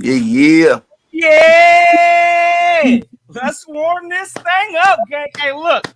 Yeah. Yeah! Let's warm this thing up, gang. Hey, look,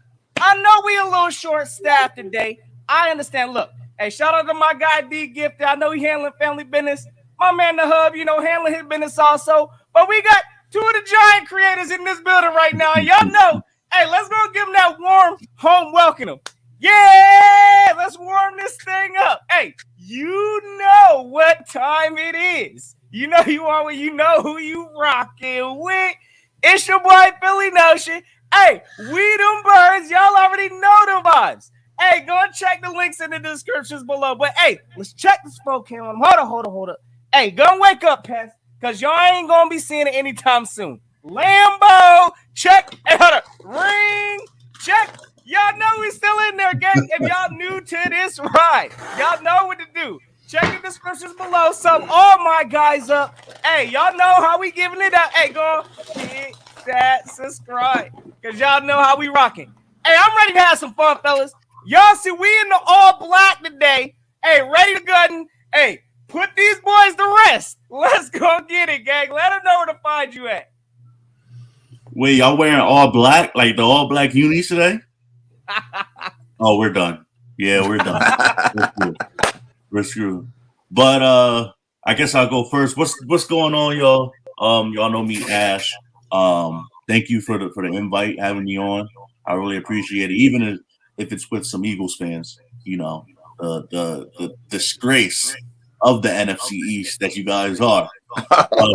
I know we a little short-staffed today. I understand. Look, hey, shout out to my guy D Gifted. I know he handling family business. My man the Hub, handling his business also. But we got two of the giant creators in this building right now. And y'all know, hey, let's go give them that warm home welcome. Yeah, let's warm this thing up. Hey, you know what time it is. You know you are when you know who you rocking with. It's your boy Philly Notion. Hey, we them birds. Y'all already know the vibes. Hey, go and check the links in the descriptions below. But hey, let's check this phone cam on. Hold up. Hey, go and wake up, Pest, because y'all ain't gonna be seeing it anytime soon. Lambo, check. Hey, hold up. Ring, check. Y'all know we still in there, gang. If y'all new to this ride, y'all know what to do. Check the descriptions below. Sum all my guys up. Hey, y'all know how we giving it up. Hey, go hit that subscribe, because y'all know how we rocking. Hey, I'm ready to have some fun, fellas. Y'all see we in the all black today. Hey, ready to gun. Hey, put these boys to rest. Let's go get it, gang. Let them know where to find you at. Wait, y'all wearing all black, like the all black unis today? Oh, we're done. Yeah, we're done. We're screwed. But I guess I'll go first. What's going on, y'all? Y'all know me, Ash. Thank you for the invite, having me on. I really appreciate it, even if it's with some Eagles fans. You know, the disgrace of the NFC East that you guys are. But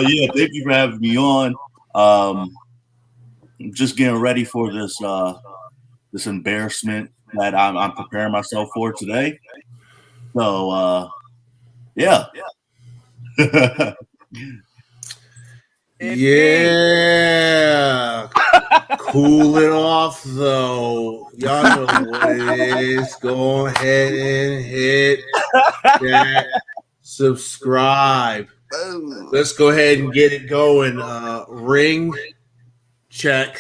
yeah, thank you for having me on. I'm just getting ready for this embarrassment that I'm preparing myself for today. So yeah. Yeah. Cool it off though. Y'all know what it is. Go ahead and hit that subscribe. Let's go ahead and get it going. Ring check.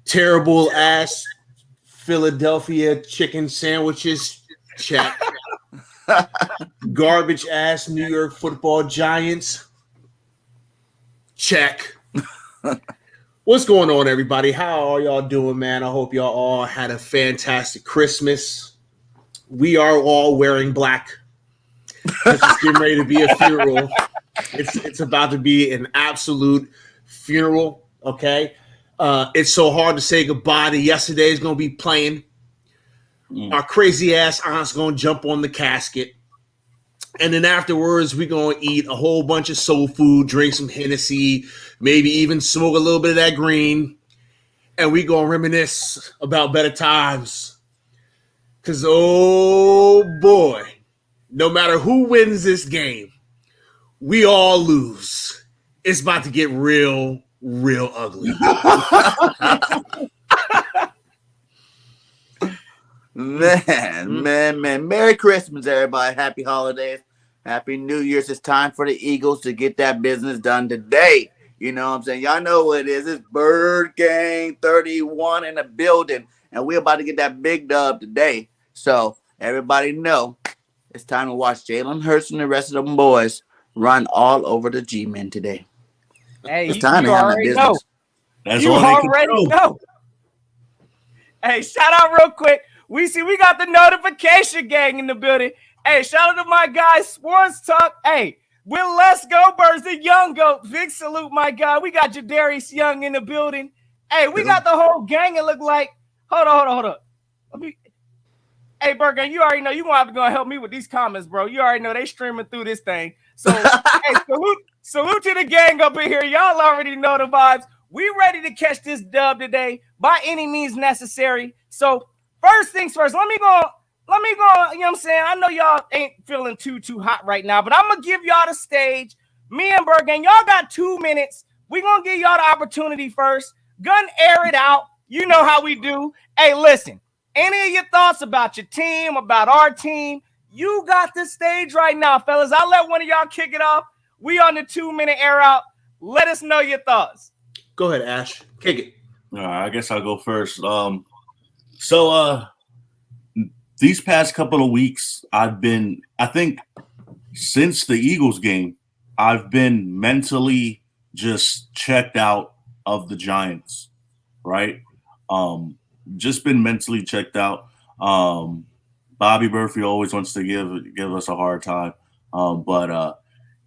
Terrible ass Philadelphia chicken sandwiches check. Garbage ass New York Football Giants check. What's going on, everybody? How are y'all doing, man? I hope y'all all had a fantastic Christmas. We are all wearing black. It's getting ready to be a funeral. It's about to be an absolute funeral, okay? It's so hard to say goodbye to yesterday's going to be playing. Our crazy ass aunt's going to jump on the casket. And then afterwards, we're going to eat a whole bunch of soul food, drink some Hennessy, maybe even smoke a little bit of that green. And we're going to reminisce about better times. Because, oh boy, no matter who wins this game, we all lose. It's about to get real ugly. Man. Merry Christmas, everybody. Happy holidays. Happy New Year's. It's time for the Eagles to get that business done today. You know what I'm saying? Y'all know what it is. It's Bird Gang 31 in the building. And we're about to get that big dub today. So everybody know it's time to watch Jalen Hurts and the rest of them boys run all over the G-Men today. Hey, it's time to have that business. Know. That's you all already know. Hey, shout out real quick. We got the notification gang in the building. Hey, shout out to my guy, Sports Talk. Hey, with Let's Go Birds, the Young Goat. Big salute, my guy. We got Jadarius Young in the building. Hey, we got the whole gang. It look like. Hold on. Hey, Bergen, you already know you're going to have to go help me with these comments, bro. You already know they streaming through this thing. So, hey, salute to the gang up in here. Y'all already know the vibes. We ready to catch this dub today by any means necessary. So, first things first, let me go, you know what I'm saying? I know y'all ain't feeling too hot right now, but I'm going to give y'all the stage. Me and Bergen, y'all got 2 minutes. We're going to give y'all the opportunity first. Gun air it out. You know how we do. Hey, listen. Any of your thoughts about your team, about our team, you got the stage right now, fellas. I'll let one of y'all kick it off. We on the 2-minute air out. Let us know your thoughts. Go ahead, Ash. Kick it. All right, I guess I'll go first. So these past couple of weeks, I think since the Eagles game, I've been mentally just checked out of the Giants, right? Just been mentally checked out. Bobby Murphy always wants to give us a hard time. But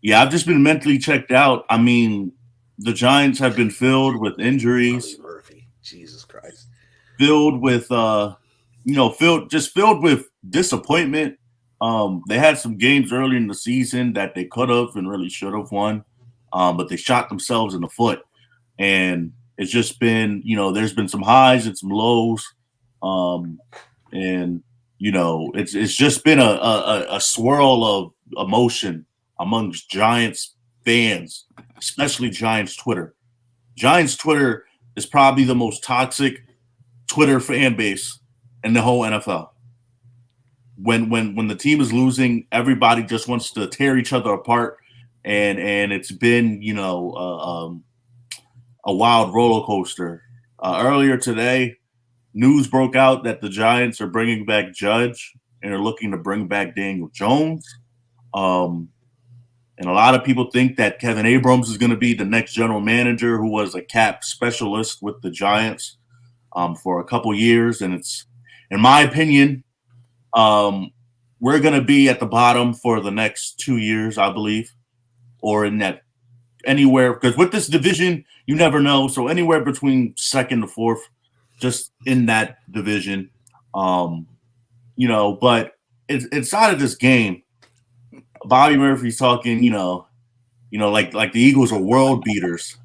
yeah, I've just been mentally checked out. I mean, the Giants have been filled with injuries. Bobby Murphy, Jesus Christ. Filled with filled with disappointment. They had some games early in the season that they could have and really should have won, but they shot themselves in the foot. And it's just been, there's been some highs and some lows, and it's just been a swirl of emotion amongst Giants fans, especially Giants Twitter. Giants Twitter is probably the most toxic Twitter fan base in the whole NFL. When the team is losing, everybody just wants to tear each other apart, and it's been a wild roller coaster. Earlier today, news broke out that the Giants are bringing back Judge and are looking to bring back Daniel Jones. And a lot of people think that Kevin Abrams is going to be the next general manager, who was a cap specialist with the Giants for a couple years. And it's, in my opinion, we're going to be at the bottom for the next 2 years, I believe, or in that anywhere, because with this division, you never know. So anywhere between second to fourth, just in that division, but inside of this game, Bobby Murphy's talking, like the Eagles are world beaters.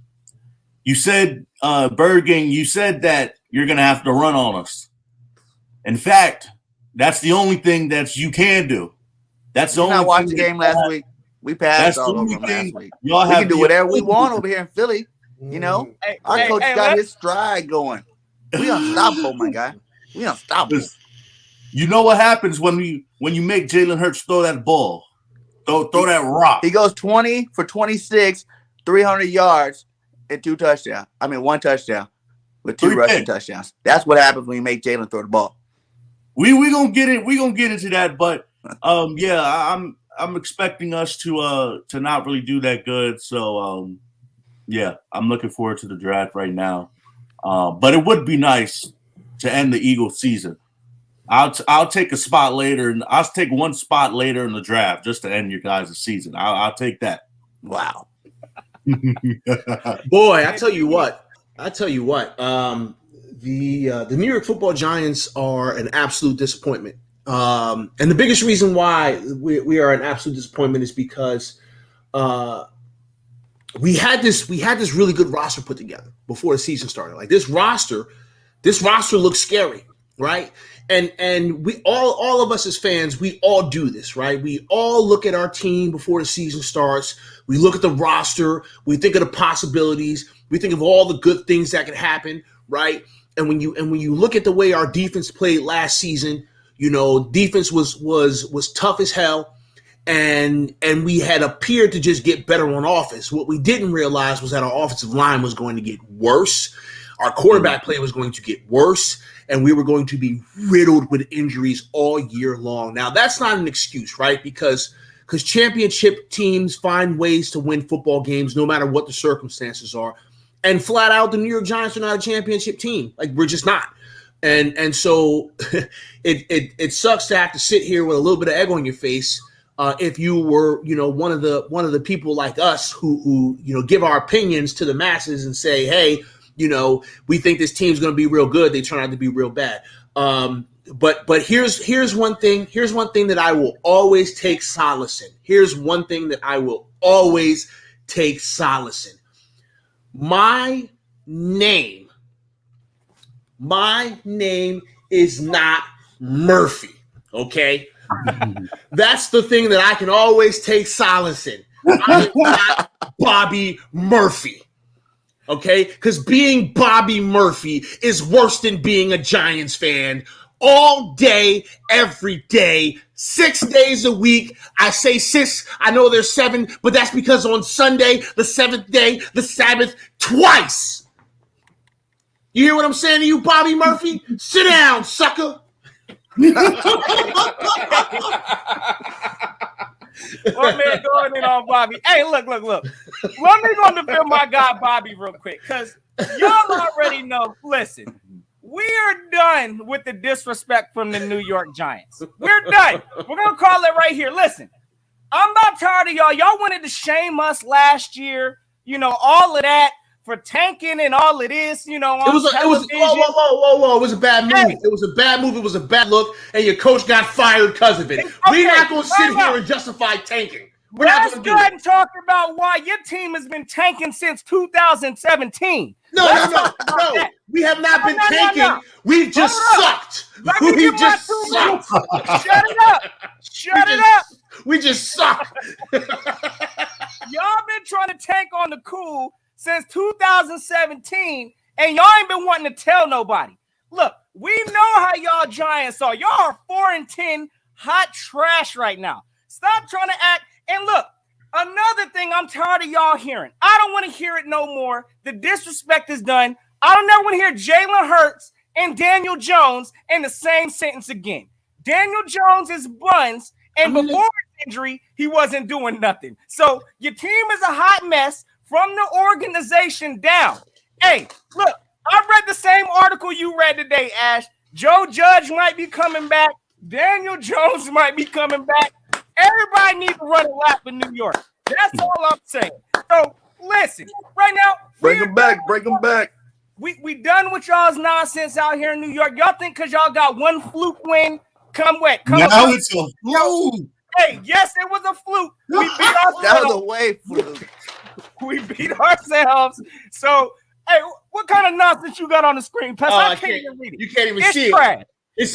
You said, Bergen, you said that you're going to have to run on us. In fact, that's the only thing that you can do. That's the only thing. I watched the game last week. We passed all over them last week. We can do whatever we want over here in Philly. Our coach got his stride going. We unstoppable, my guy. We unstoppable. You know what happens when you make Jalen Hurts throw that ball, throw that rock. He goes 20 for 26, 300 yards, and 1 touchdown with 2 rushing touchdowns. That's what happens when you make Jalen throw the ball. We gonna get it. We gonna get into that, but I'm expecting us to not really do that good. So I'm looking forward to the draft right now. But it would be nice to end the Eagles season. I'll take a spot later, and I'll take one spot later in the draft just to end your guys' season. I'll take that. Wow. Boy, I tell you what. The New York Football Giants are an absolute disappointment. And the biggest reason why we are an absolute disappointment is because we had this really good roster put together before the season started. Like this roster looks scary, right? And we all of us as fans, we all do this, right? We all look at our team before the season starts. We look at the roster. We think of the possibilities. We think of all the good things that could happen, right? And when you look at the way our defense played last season, defense was tough as hell, and we had appeared to just get better on offense. What we didn't realize was that our offensive line was going to get worse. Our quarterback play was going to get worse, and we were going to be riddled with injuries all year long. Now, that's not an excuse, right? Because championship teams find ways to win football games no matter what the circumstances are. And flat out, the New York Giants are not a championship team. Like, we're just not. And so it sucks to have to sit here with a little bit of egg on your face if you were, one of the people like us who give our opinions to the masses and say, hey, we think this team's going to be real good. They turn out to be real bad. But here's one thing. Here's one thing that I will always take solace in. Here's one thing that I will always take solace in. My name is not Murphy, okay? That's the thing that I can always take solace in. I am not Bobby Murphy, okay? Because being Bobby Murphy is worse than being a Giants fan all day, every day, 6 days a week. I say 6. I know there's 7, but that's because on Sunday, the 7th day, the Sabbath, twice. You hear what I'm saying to you, Bobby Murphy? Sit down, sucker. One man going in on Bobby. Hey, look. Let me go to defend my guy Bobby real quick, because y'all already know. Listen, we are done with the disrespect from the New York Giants. We're done. We're gonna call it right here. Listen, I'm not tired of y'all. Y'all wanted to shame us last year. You know, all of that for tanking and all of this. You know, It was whoa. It was a bad move. Hey. It was a bad move. It was a bad look, and your coach got fired because of it. Okay, We're not going to sit here and justify tanking. We're not Let's going go to do ahead it. and talk about why your team has been tanking since 2017. No. that. We have not been No. tanking. We've just Hold up. sucked. Let me We get my just 2 sucked. minutes. Shut it up. Shut it up. We just suck. Y'all been trying to tank on the cool since 2017, and y'all ain't been wanting to tell nobody. Look, we know how y'all Giants are. Y'all are 4-10 hot trash right now. Stop trying to act. And look, another thing I'm tired of y'all hearing. I don't want to hear it no more. The disrespect is done. I don't ever want to hear Jalen Hurts and Daniel Jones in the same sentence again. Daniel Jones is buns, and before his injury, he wasn't doing nothing. So your team is a hot mess from the organization down. Hey, look, I read the same article you read today, Ash. Joe Judge might be coming back. Daniel Jones might be coming back. Everybody needs to run a lap in New York. That's all I'm saying. So listen, right now, Bring them back. We done with y'all's nonsense out here in New York. Y'all think because y'all got one fluke win, come wet. Come now up. it's a fluke. Hey, yes, it was a fluke. We beat That was ourselves. a way fluke. We beat ourselves. So, hey, what kind of nonsense you got on the screen? Plus, I can't even read it. You can't even It's see trash. It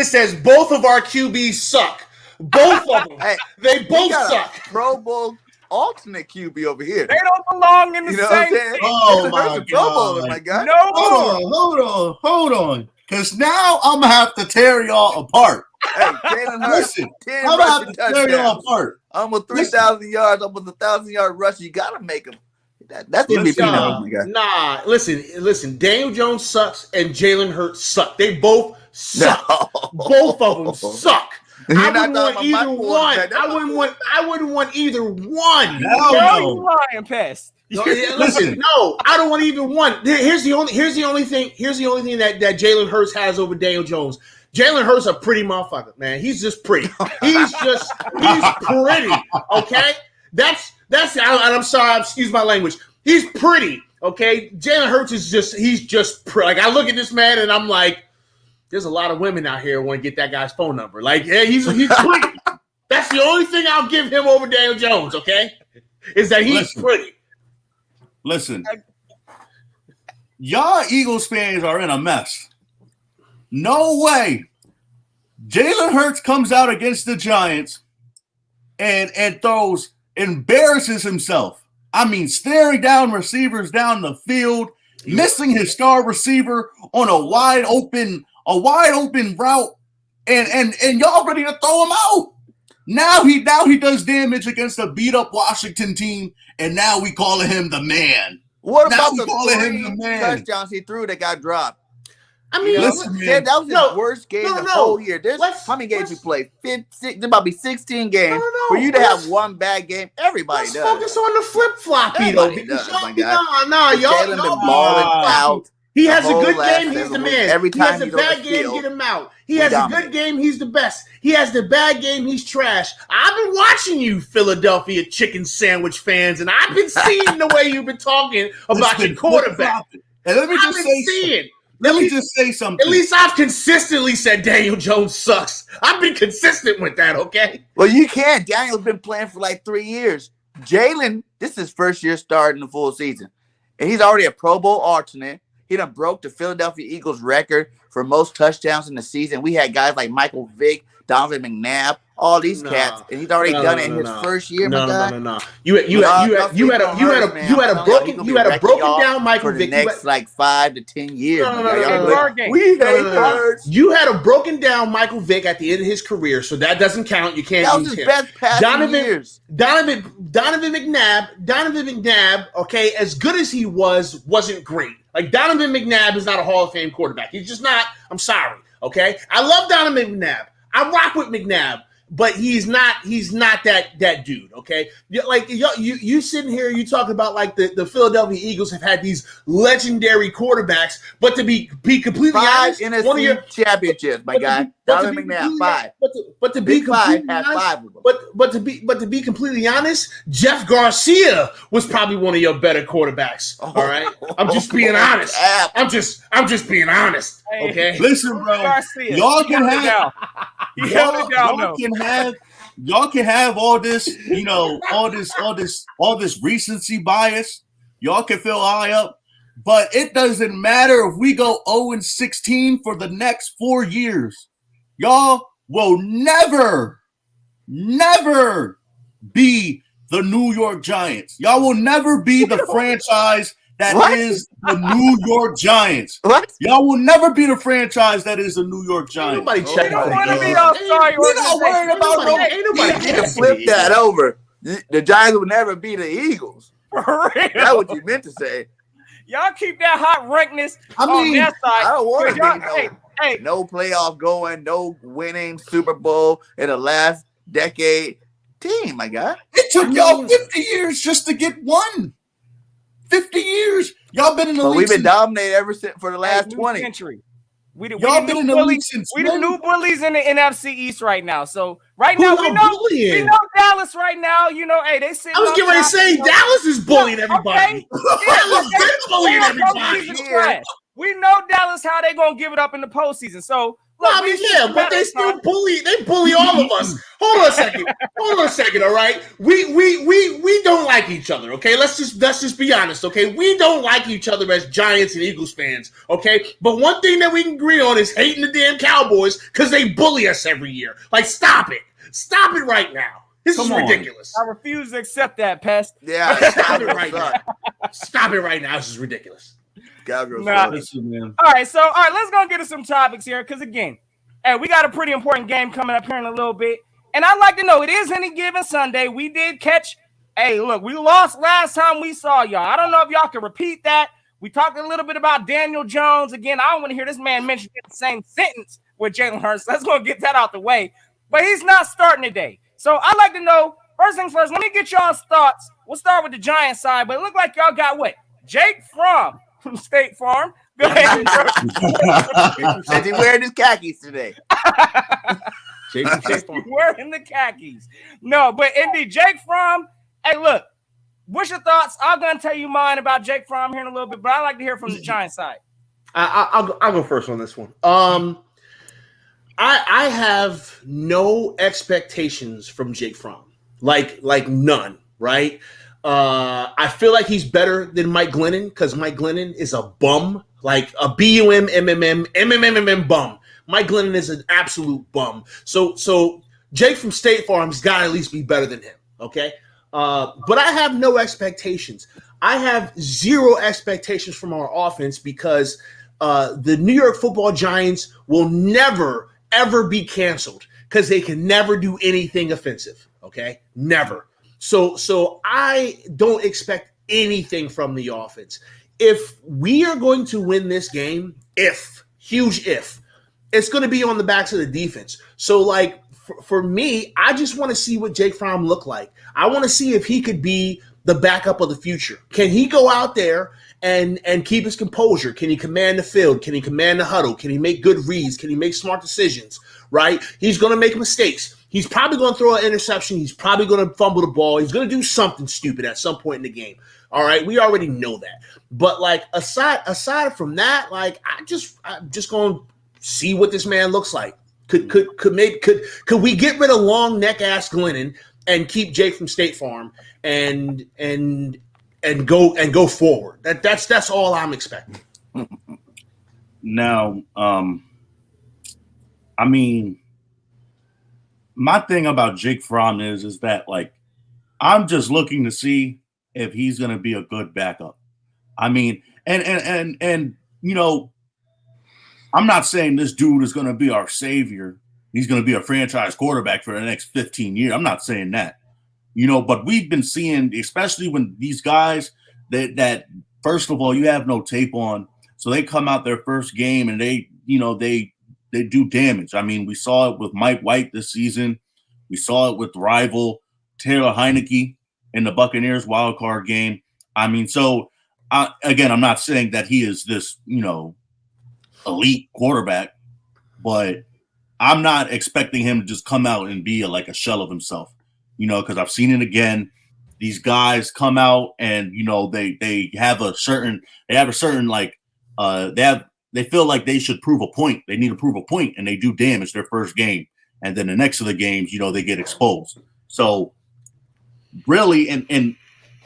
says both of our QBs suck. Both of them. Hey, They we both got suck. a Pro Bowl alternate QB over here. They don't belong in the You know what I'm same saying? thing. Oh, It's my a Pro Bowler, God. my guy. No more. Hold on. Because now I'm going to have to tear y'all apart. Hey, Jalen Hurts, Listen, 10 I'm going to have rushing to tear y'all touchdowns. apart. Almost 3,000 yards, almost 1,000-yard rush. You got to make him. That's MVP now, my guy. Listen. Daniel Jones sucks and Jalen Hurts suck. They both suck. No. Both of them suck. You're I not wouldn't want talking about either my one. quarterback. I wouldn't want either one. No, No, no. you lying, pest. No, listen, no, I don't want even one. Here's the only thing that Jalen Hurts has over Daniel Jones. Jalen Hurts a pretty motherfucker, man. He's just pretty. He's pretty. Okay, that's. And I'm sorry, excuse my language. He's pretty. Okay, Jalen Hurts he's just pretty. Like I look at this man and I'm like, there's a lot of women out here who want to get that guy's phone number. Like, yeah, he's pretty. That's the only thing I'll give him over Daniel Jones. Okay, is that he's pretty. Listen, y'all Eagles fans are in a mess. No way. Jalen Hurts comes out against the Giants and embarrasses himself. I mean, staring down receivers down the field, missing his star receiver on a wide open route, and y'all ready to throw him out. Now he does damage against a beat up Washington team, and now we calling him the man. What Now about we the calling him 3 the man. touchdowns he threw that got dropped? I mean, listen, man. That was his worst game the whole year. How many games we played? There about to be 16 games. For you to have one bad game, everybody let's does. focus on the flip-floppy, though. Everybody does, my Y'all Jalen been balling out. He has a whole good last game, he's the season. man. Every He has time a he's on bad the game, field, get him out. He we has a dominate. good game, he's the best. He has the bad game, he's trash. I've been watching you, Philadelphia chicken sandwich fans, and I've been seeing the way you've been talking about your quarterback. And let me just say something. At least I've consistently said Daniel Jones sucks. I've been consistent with that, okay? Well, you can't. Daniel's been playing for like 3 years. Jalen, this is his first year starting the full season. And he's already a Pro Bowl alternate. He done broke the Philadelphia Eagles record for most touchdowns in the season. We had guys like Michael Vick, Donovan McNabb, all these cats, and he's already done it in his first year. No. You had a broken down Michael Vick for the next like 5 to 10 years. We hate Hurts. You had a broken down Michael Vick at the end of his career, so that doesn't count. You can't. That was his best passing years. Donovan McNabb. Okay, as good as he wasn't great. Like Donovan McNabb is not a Hall of Fame quarterback. He's just not. I'm sorry. Okay, I love Donovan McNabb. I rock with McNabb, but he's not that dude. Okay, like you sitting here, you talking about like the Philadelphia Eagles have had these legendary quarterbacks, but to be completely honest, one of your championships, my guy, Donovan McNabb, 5. But to be completely honest, 5 of them. But to be completely honest, Jeff Garcia was probably one of your better quarterbacks. All right, I'm just being honest. I'm just being honest. Okay, listen, bro. Garcia. Y'all can have. Y'all can have all this, all this recency bias. Y'all can feel high up, but it doesn't matter if we go 0-16 for the next 4 years. Y'all will never be the New York Giants. Y'all will never be the franchise that is the New York Giants. What? Y'all will never be the franchise that is the New York Giants. Nobody checking for the We're not worried about Ain't nobody flip that over. The Giants would never be the Eagles. For real. That's what you meant to say. Y'all keep that hot rankness on that side. I don't want to be no playoff going, no winning Super Bowl in the last decade team, my guy. It took y'all 50 years just to get one. 50 years. Y'all been in the league. We've been dominated ever since for the last 20. Century. Y'all been in the league since we the new bullies in the NFC East right now. So right now we know Dallas right now. Hey, they sit. I was getting ready to say Dallas is bullying everybody. Dallas is bullying everybody. We know Dallas how they gonna give it up in the postseason. So look, but they still bully. They bully all of us. Hold on a second. All right, we don't like each other. Okay, let's just be honest. Okay, we don't like each other as Giants and Eagles fans. Okay, but one thing that we can agree on is hating the damn Cowboys because they bully us every year. Like, stop it right now. This is ridiculous. I refuse to accept that, Pest. Yeah, stop it right now. Stop it right now. This is ridiculous. Man. All right, let's go get to some topics here because again, we got a pretty important game coming up here in a little bit. And I'd like to know, it is any given Sunday. We did catch, look, we lost last time we saw y'all. I don't know if y'all can repeat that. We talked a little bit about Daniel Jones. Again, I don't want to hear this man mention the same sentence with Jalen Hurts. Let's go get that out the way. But he's not starting today. So I'd like to know, first things first, let me get y'all's thoughts. We'll start with the Giants side, but it looked like y'all got what? Jake Fromm from State Farm. Go ahead. Says he wearing his khakis today. Wearing the khakis. No, but indeed, Jake Fromm. Hey, look, what's your thoughts? I'm gonna tell you mine about Jake Fromm here in a little bit, but I'd like to hear from the Giants side. I'll go first on this one. I have no expectations from Jake Fromm, like none, right? I feel like he's better than Mike Glennon because Mike Glennon is a bum, like a BUMMMMMMM bum. Mike Glennon is an absolute bum. So Jake from State Farm's got to at least be better than him, okay? But I have no expectations. I have zero expectations from our offense because the New York Football Giants will never, ever be canceled because they can never do anything offensive, okay? Never. So I don't expect anything from the offense. If we are going to win this game, huge if, it's going to be on the backs of the defense. So, like, for me, I just want to see what Jake Fromm look like. I want to see if he could be the backup of the future. Can he go out there and keep his composure? Can he command the field? Can he command the huddle? Can he make good reads? Can he make smart decisions, right? He's going to make mistakes. He's probably going to throw an interception. He's probably going to fumble the ball. He's going to do something stupid at some point in the game. All right, we already know that. But, like, aside from that, like, I'm just going to see what this man looks like. Could we get rid of long neck ass Glennon and keep Jake from State Farm and go forward? That's all I'm expecting. Now, I mean, my thing about Jake Fromm is that, like, I'm just looking to see if he's going to be a good backup. I mean, and you know, I'm not saying this dude is going to be our savior. He's going to be a franchise quarterback for the next 15 years. I'm not saying that, you know, but we've been seeing, especially when these guys that first of all, you have no tape on. So they come out their first game and they do damage. I mean, we saw it with Mike White this season. We saw it with rival Taylor Heineke in the Buccaneers wildcard game. I mean, so again, I'm not saying that he is this, elite quarterback, but I'm not expecting him to just come out and be like a shell of himself, because I've seen it again. These guys come out and they have a certain like they feel like they should prove a point. They need to prove a point, and they do damage their first game, and then the next of the games, they get exposed. So really, in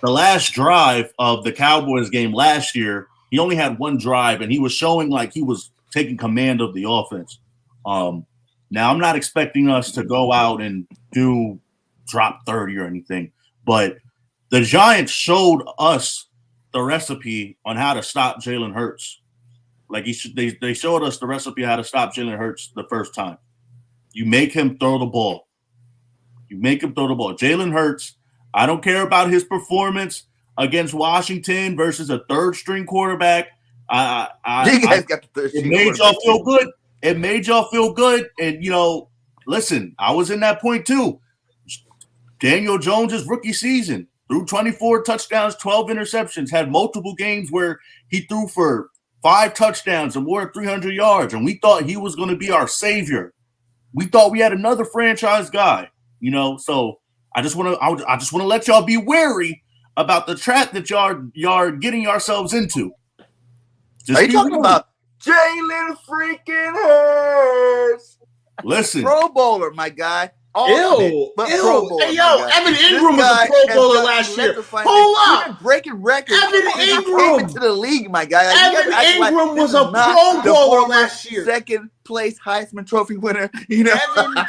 the last drive of the Cowboys game last year, he only had one drive, and he was showing like he was taking command of the offense. Now, I'm not expecting us to go out and drop 30 or anything, but the Giants showed us the recipe on how to stop Jalen Hurts. Like they showed us the recipe how to stop Jalen Hurts the first time. You make him throw the ball. Jalen Hurts, I don't care about his performance against Washington versus a third-string quarterback. It made y'all feel good. It made y'all feel good. And, listen, I was in that point too. Daniel Jones' rookie season, threw 24 touchdowns, 12 interceptions, had multiple games where he threw for 5 touchdowns and more than 300 yards. And we thought he was going to be our savior. We thought we had another franchise guy, So I just want to let y'all be wary about the trap that y'all getting yourselves into. Are you talking about Jalen freaking Hurts? Listen, Pro Bowler, my guy. Ew. Pro Bowler, hey, yo, Evan Ingram was a Pro Bowler last year. Hold up. He's been breaking records. Evan Ingram came into the league, my guy. Evan Ingram was a Pro Bowler last year. Second place Heisman Trophy winner. Evan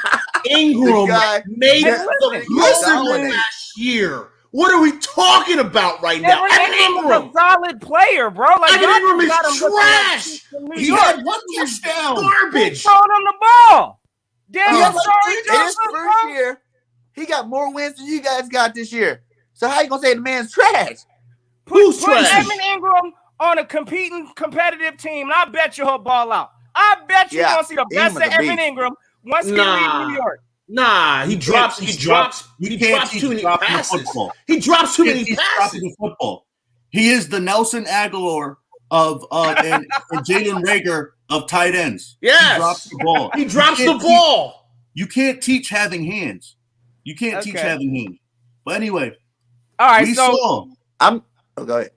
Ingram made the Pro Bowl last year. What are we talking about right now? Evan Ingram, a solid player, bro. Like Evan Ingram is trash. He had one touchdown. Garbage. Throwing him the ball. Daniel his first year, he got more wins than you guys got this year. So how you gonna say the man's trash? Who's Put trash? Evan Ingram on a competitive team, and I bet you he'll ball out. I bet you're gonna see the best of Evan Ingram once he leaves New York. Nah, he drops too many passes. He drops too many passes. Football. He is the Nelson Aguilar of and Jalen Reagor of tight ends. Yes. He drops the ball. He drops the ball. You can't teach having hands. You can't teach having hands. But anyway, all right. Go ahead.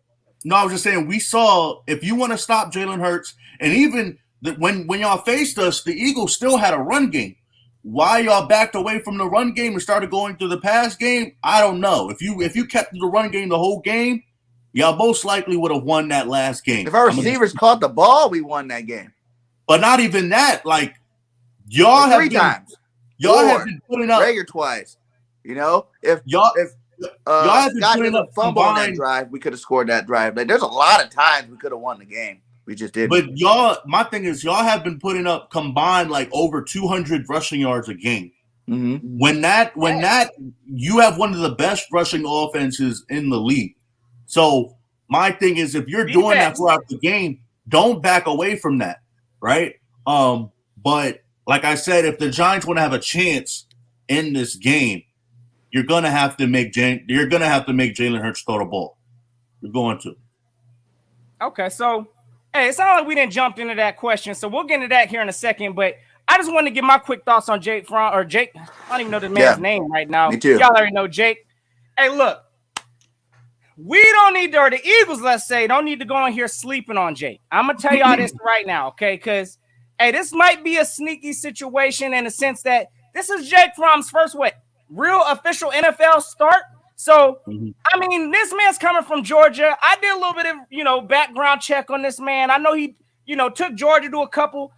No, I was just saying we saw if you want to stop Jalen Hurts, and even when y'all faced us, the Eagles still had a run game. Why y'all backed away from the run game and started going through the pass game, I don't know. If you kept the run game the whole game, y'all most likely would have won that last game. If our receivers caught the ball, we won that game. But not even that. Like y'all have 3 times. Y'all have been putting up Reagor twice. If y'all have been Scott putting up didn't fumble on that drive, we could have scored that drive. Like, there's a lot of times we could have won the game. We just didn't. But my thing is, y'all have been putting up combined like over 200 rushing yards a game. Mm-hmm. When that you have one of the best rushing offenses in the league. So my thing is, if you're doing that throughout the game, don't back away from that, right? But like I said, if the Giants want to have a chance in this game, you're gonna have to make Jalen Hurts throw the ball. You're going to. Okay, so. Hey, it sounds like we didn't jump into that question, so we'll get into that here in a second. But I just want to give my quick thoughts on Jake. I don't even know the man's name right now. Me too. Y'all already know Jake. Hey, look, we don't need to, or the Eagles, let's say, don't need to go in here sleeping on Jake. I'm gonna tell y'all this right now, okay? Because this might be a sneaky situation in the sense that this is Jake Fromm's first real official NFL start. So, I mean, this man's coming from Georgia. I did a little bit of, background check on this man. I know he, took Georgia to a couple,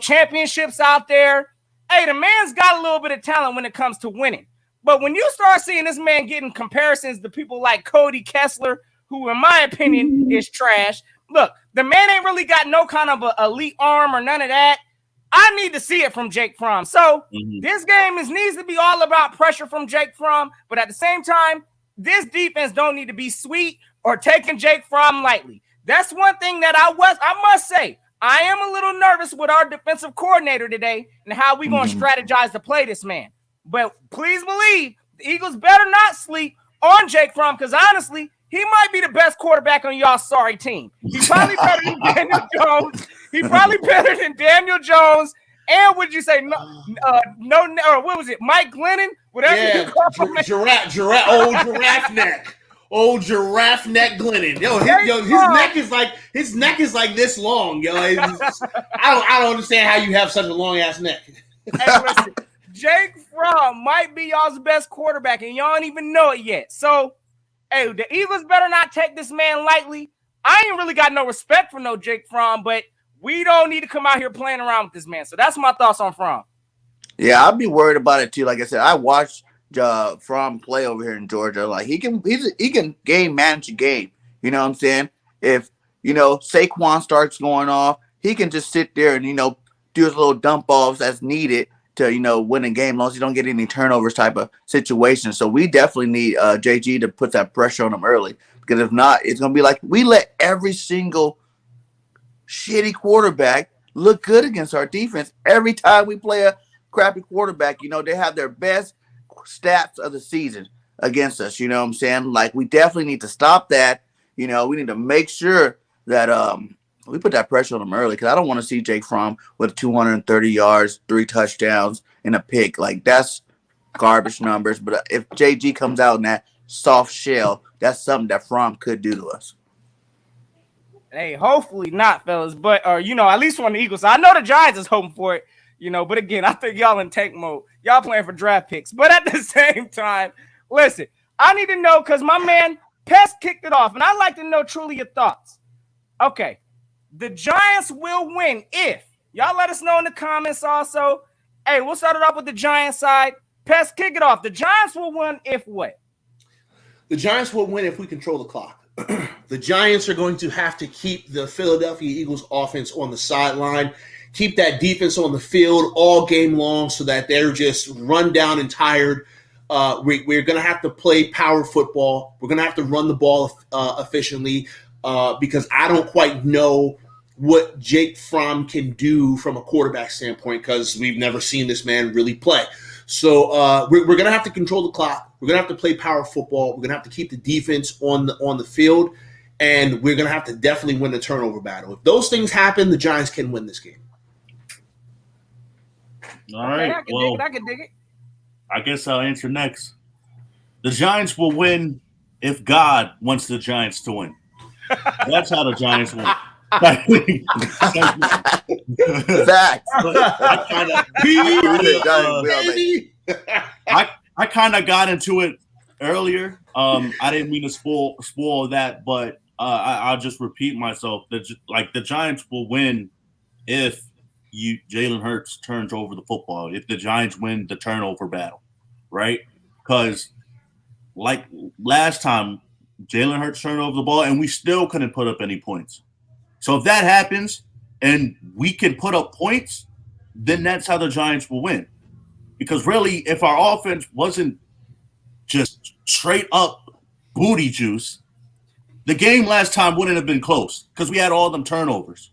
championships out there. Hey, the man's got a little bit of talent when it comes to winning. But when you start seeing this man getting comparisons to people like Cody Kessler, who, in my opinion, is trash. Look, the man ain't really got no kind of a elite arm or none of that. I need to see it from Jake Fromm. So this game needs to be all about pressure from Jake Fromm. But at the same time, this defense don't need to be sweet or taking Jake Fromm lightly. That's one thing that I must say. I am a little nervous with our defensive coordinator today and how we going to strategize to play this man. But please believe the Eagles better not sleep on Jake Fromm, because honestly, he might be the best quarterback on y'all sorry team. He's probably better than Daniel Jones. He's probably better than Daniel Jones. And would you say or what was it? Mike Glennon? Whatever you call him. Giraffe neck. Old giraffe neck Glennon. His neck is like this long, yo. I don't understand how you have such a long ass neck. Hey, listen, Jake Fromm might be y'all's best quarterback, and y'all don't even know it yet. So, hey, the Eagles better not take this man lightly. I ain't really got no respect for no Jake Fromm, but we don't need to come out here playing around with this man. So that's my thoughts on Fromm. Yeah, I'd be worried about it too. Like I said, I watched Fromm play over here in Georgia. Like he can game manage a game. You know what I'm saying? If Saquon starts going off, he can just sit there and do his little dump offs as needed to win a game, as long as you don't get any turnovers type of situation. So we definitely need JG to put that pressure on him early, because if not, it's gonna be like we let every single shitty quarterback look good against our defense. Every time we play a crappy quarterback, they have their best stats of the season against us. You know what I'm saying? Like, we definitely need to stop that. We need to make sure that we put that pressure on them early, because I don't want to see Jake Fromm with 230 yards, 3 touchdowns, and a pick. Like, that's garbage numbers. But if JG comes out in that soft shell, that's something that Fromm could do to us. Hey, hopefully not, fellas. But at least on the Eagles. I know the Giants is hoping for it. But again, I think y'all in tank mode. Y'all playing for draft picks. But at the same time, listen, I need to know, because my man Pest kicked it off, and I'd like to know truly your thoughts. Okay, the Giants will win if y'all let us know in the comments also. Hey, we'll start it off with the Giants side. Pest, kick it off. The Giants will win if what? The Giants will win if we control the clock. The Giants are going to have to keep the Philadelphia Eagles offense on the sideline, keep that defense on the field all game long so that they're just run down and tired. We're going to have to play power football. We're going to have to run the ball efficiently because I don't quite know what Jake Fromm can do from a quarterback standpoint, because we've never seen this man really play. So we're going to have to control the clock. We're going to have to play power football. We're going to have to keep the defense on the field, and we're going to have to definitely win the turnover battle. If those things happen, the Giants can win this game. All right. I can dig it. I guess I'll answer next. The Giants will win if God wants the Giants to win. That's how the Giants win. I kind of got into it earlier. I didn't mean to spoil that, but I'll just repeat myself. The Giants will win if Jalen Hurts turns over the football. If the Giants win the turnover battle, right? Because like last time, Jalen Hurts turned over the ball, and we still couldn't put up any points. So if that happens and we can put up points, then that's how the Giants will win. Because really, if our offense wasn't just straight up booty juice, the game last time wouldn't have been close because we had all them turnovers.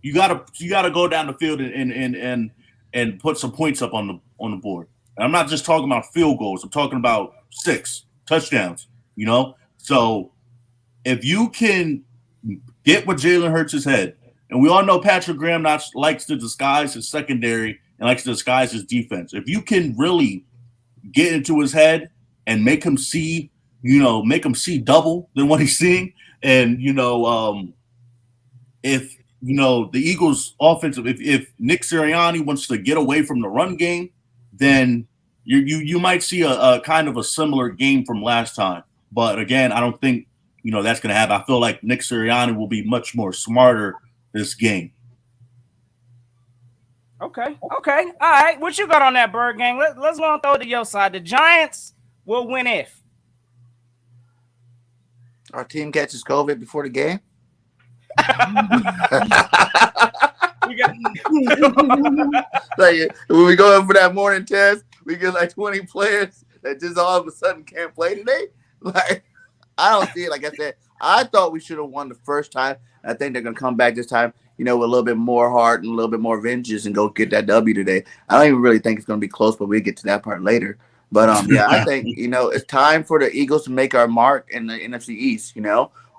You gotta go down the field and put some points up on the board. And I'm not just talking about field goals. I'm talking about 6 touchdowns. So if you can get with Jalen Hurts' head, and we all know Patrick Graham likes to disguise his secondary and likes to disguise his defense. If you can really get into his head and make him see double than what he's seeing, and if the Eagles' offensive, if Nick Sirianni wants to get away from the run game, then you might see a kind of a similar game from last time. But again, I don't think that's going to happen. I feel like Nick Sirianni will be much more smarter this game. Okay. All right. What you got on that, Bird Gang? Let's go and throw it to your side. The Giants will win if our team catches COVID before the game. Like, when we go in for that morning test, we get like 20 players that just all of a sudden can't play today. Like, I don't see it. Like I said, I thought we should have won the first time. I think they're going to come back this time with a little bit more heart and a little bit more vengeance and go get that W today. I don't even really think it's going to be close, but we'll get to that part later. But yeah, I think it's time for the Eagles to make our mark in the NFC East.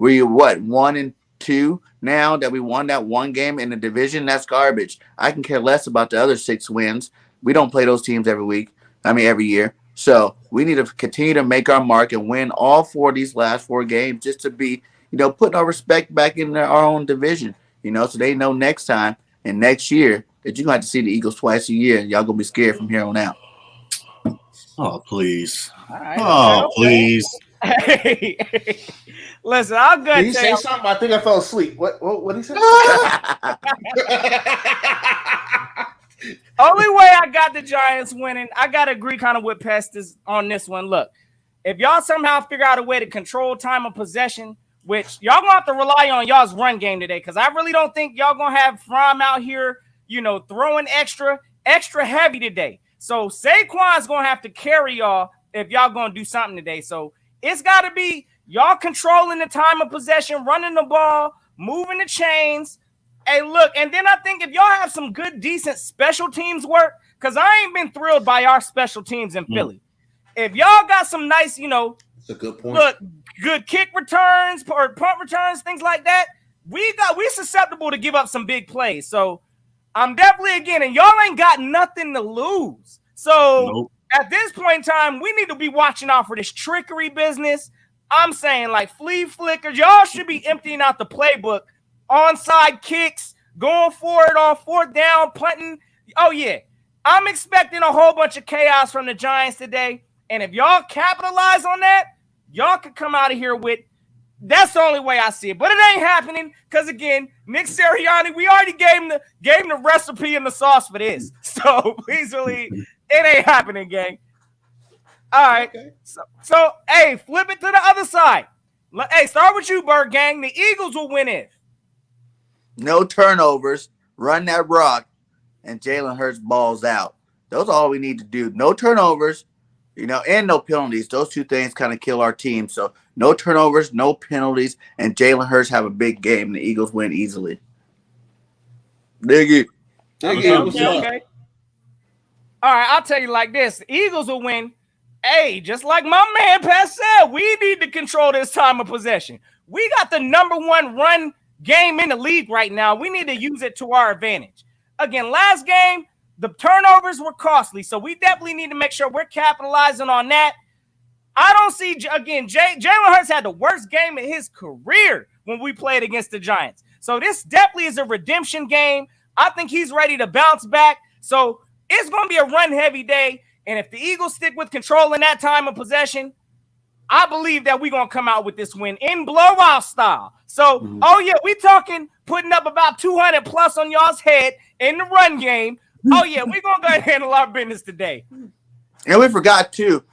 We what 1-2 now that we won that one game in the division. That's garbage. I can care less about the other 6 wins. We don't play those teams every week. I mean every year. So we need to continue to make our mark and win all 4 of these last 4 games just to be putting our respect back in our own division. So they know next time and next year that you're gonna have to see the Eagles twice a year, and y'all gonna be scared from here on out. Oh, please. All right, Oh, please. Hey, listen, I'm gonna Did he say something? I think I fell asleep. What did he say? Only way I got the Giants winning, I gotta agree kind of with Pestis on this one. Look, if y'all somehow figure out a way to control time of possession, which y'all gonna have to rely on y'all's run game today, because I really don't think y'all gonna have Fromm out here, throwing extra heavy today. So Saquon's gonna have to carry y'all if y'all gonna do something today. So it's gotta be y'all controlling the time of possession, running the ball, moving the chains. Hey, look, and then I think if y'all have some good, decent special teams work, because I ain't been thrilled by our special teams in Philly. If y'all got some nice, That's a good point. Look, good kick returns or punt returns, things like that, we susceptible to give up some big plays. So I'm definitely and y'all ain't got nothing to lose. So at this point in time, we need to be watching out for this trickery business. I'm saying like flea flickers. Y'all should be emptying out the playbook. Onside kicks, going for it on 4th down, punting. Oh, yeah. I'm expecting a whole bunch of chaos from the Giants today. And if y'all capitalize on that, y'all could come out of here with – that's the only way I see it. But it ain't happening because, again, Nick Sirianni, we already gave him the recipe and the sauce for this. So, please believe it ain't happening, gang. All right. Okay. So, hey, flip it to the other side. Hey, start with you, Bird Gang. The Eagles will win it. No turnovers, run that rock, and Jalen Hurts balls out. Those are all we need to do. No turnovers, and no penalties. Those 2 things kind of kill our team. So no turnovers, no penalties, and Jalen Hurts have a big game. The Eagles win easily. Dig it. Okay. All right, I'll tell you like this. The Eagles will win. Hey, just like my man Pat said, we need to control this time of possession. We got the number 1 run game in the league right now. We need to use it to our advantage. Again, last game, the turnovers were costly, so we definitely need to make sure we're capitalizing on that. I don't see, again, Jalen Hurts had the worst game of his career when we played against the Giants. So this definitely is a redemption game. I think he's ready to bounce back. So it's going to be a run-heavy day, and if the Eagles stick with controlling that time of possession, I believe that we're going to come out with this win in blowout style. So, we talking putting up about 200 plus on y'all's head in the run game. Oh, yeah, we're going to go ahead and handle our business today. And we forgot, too,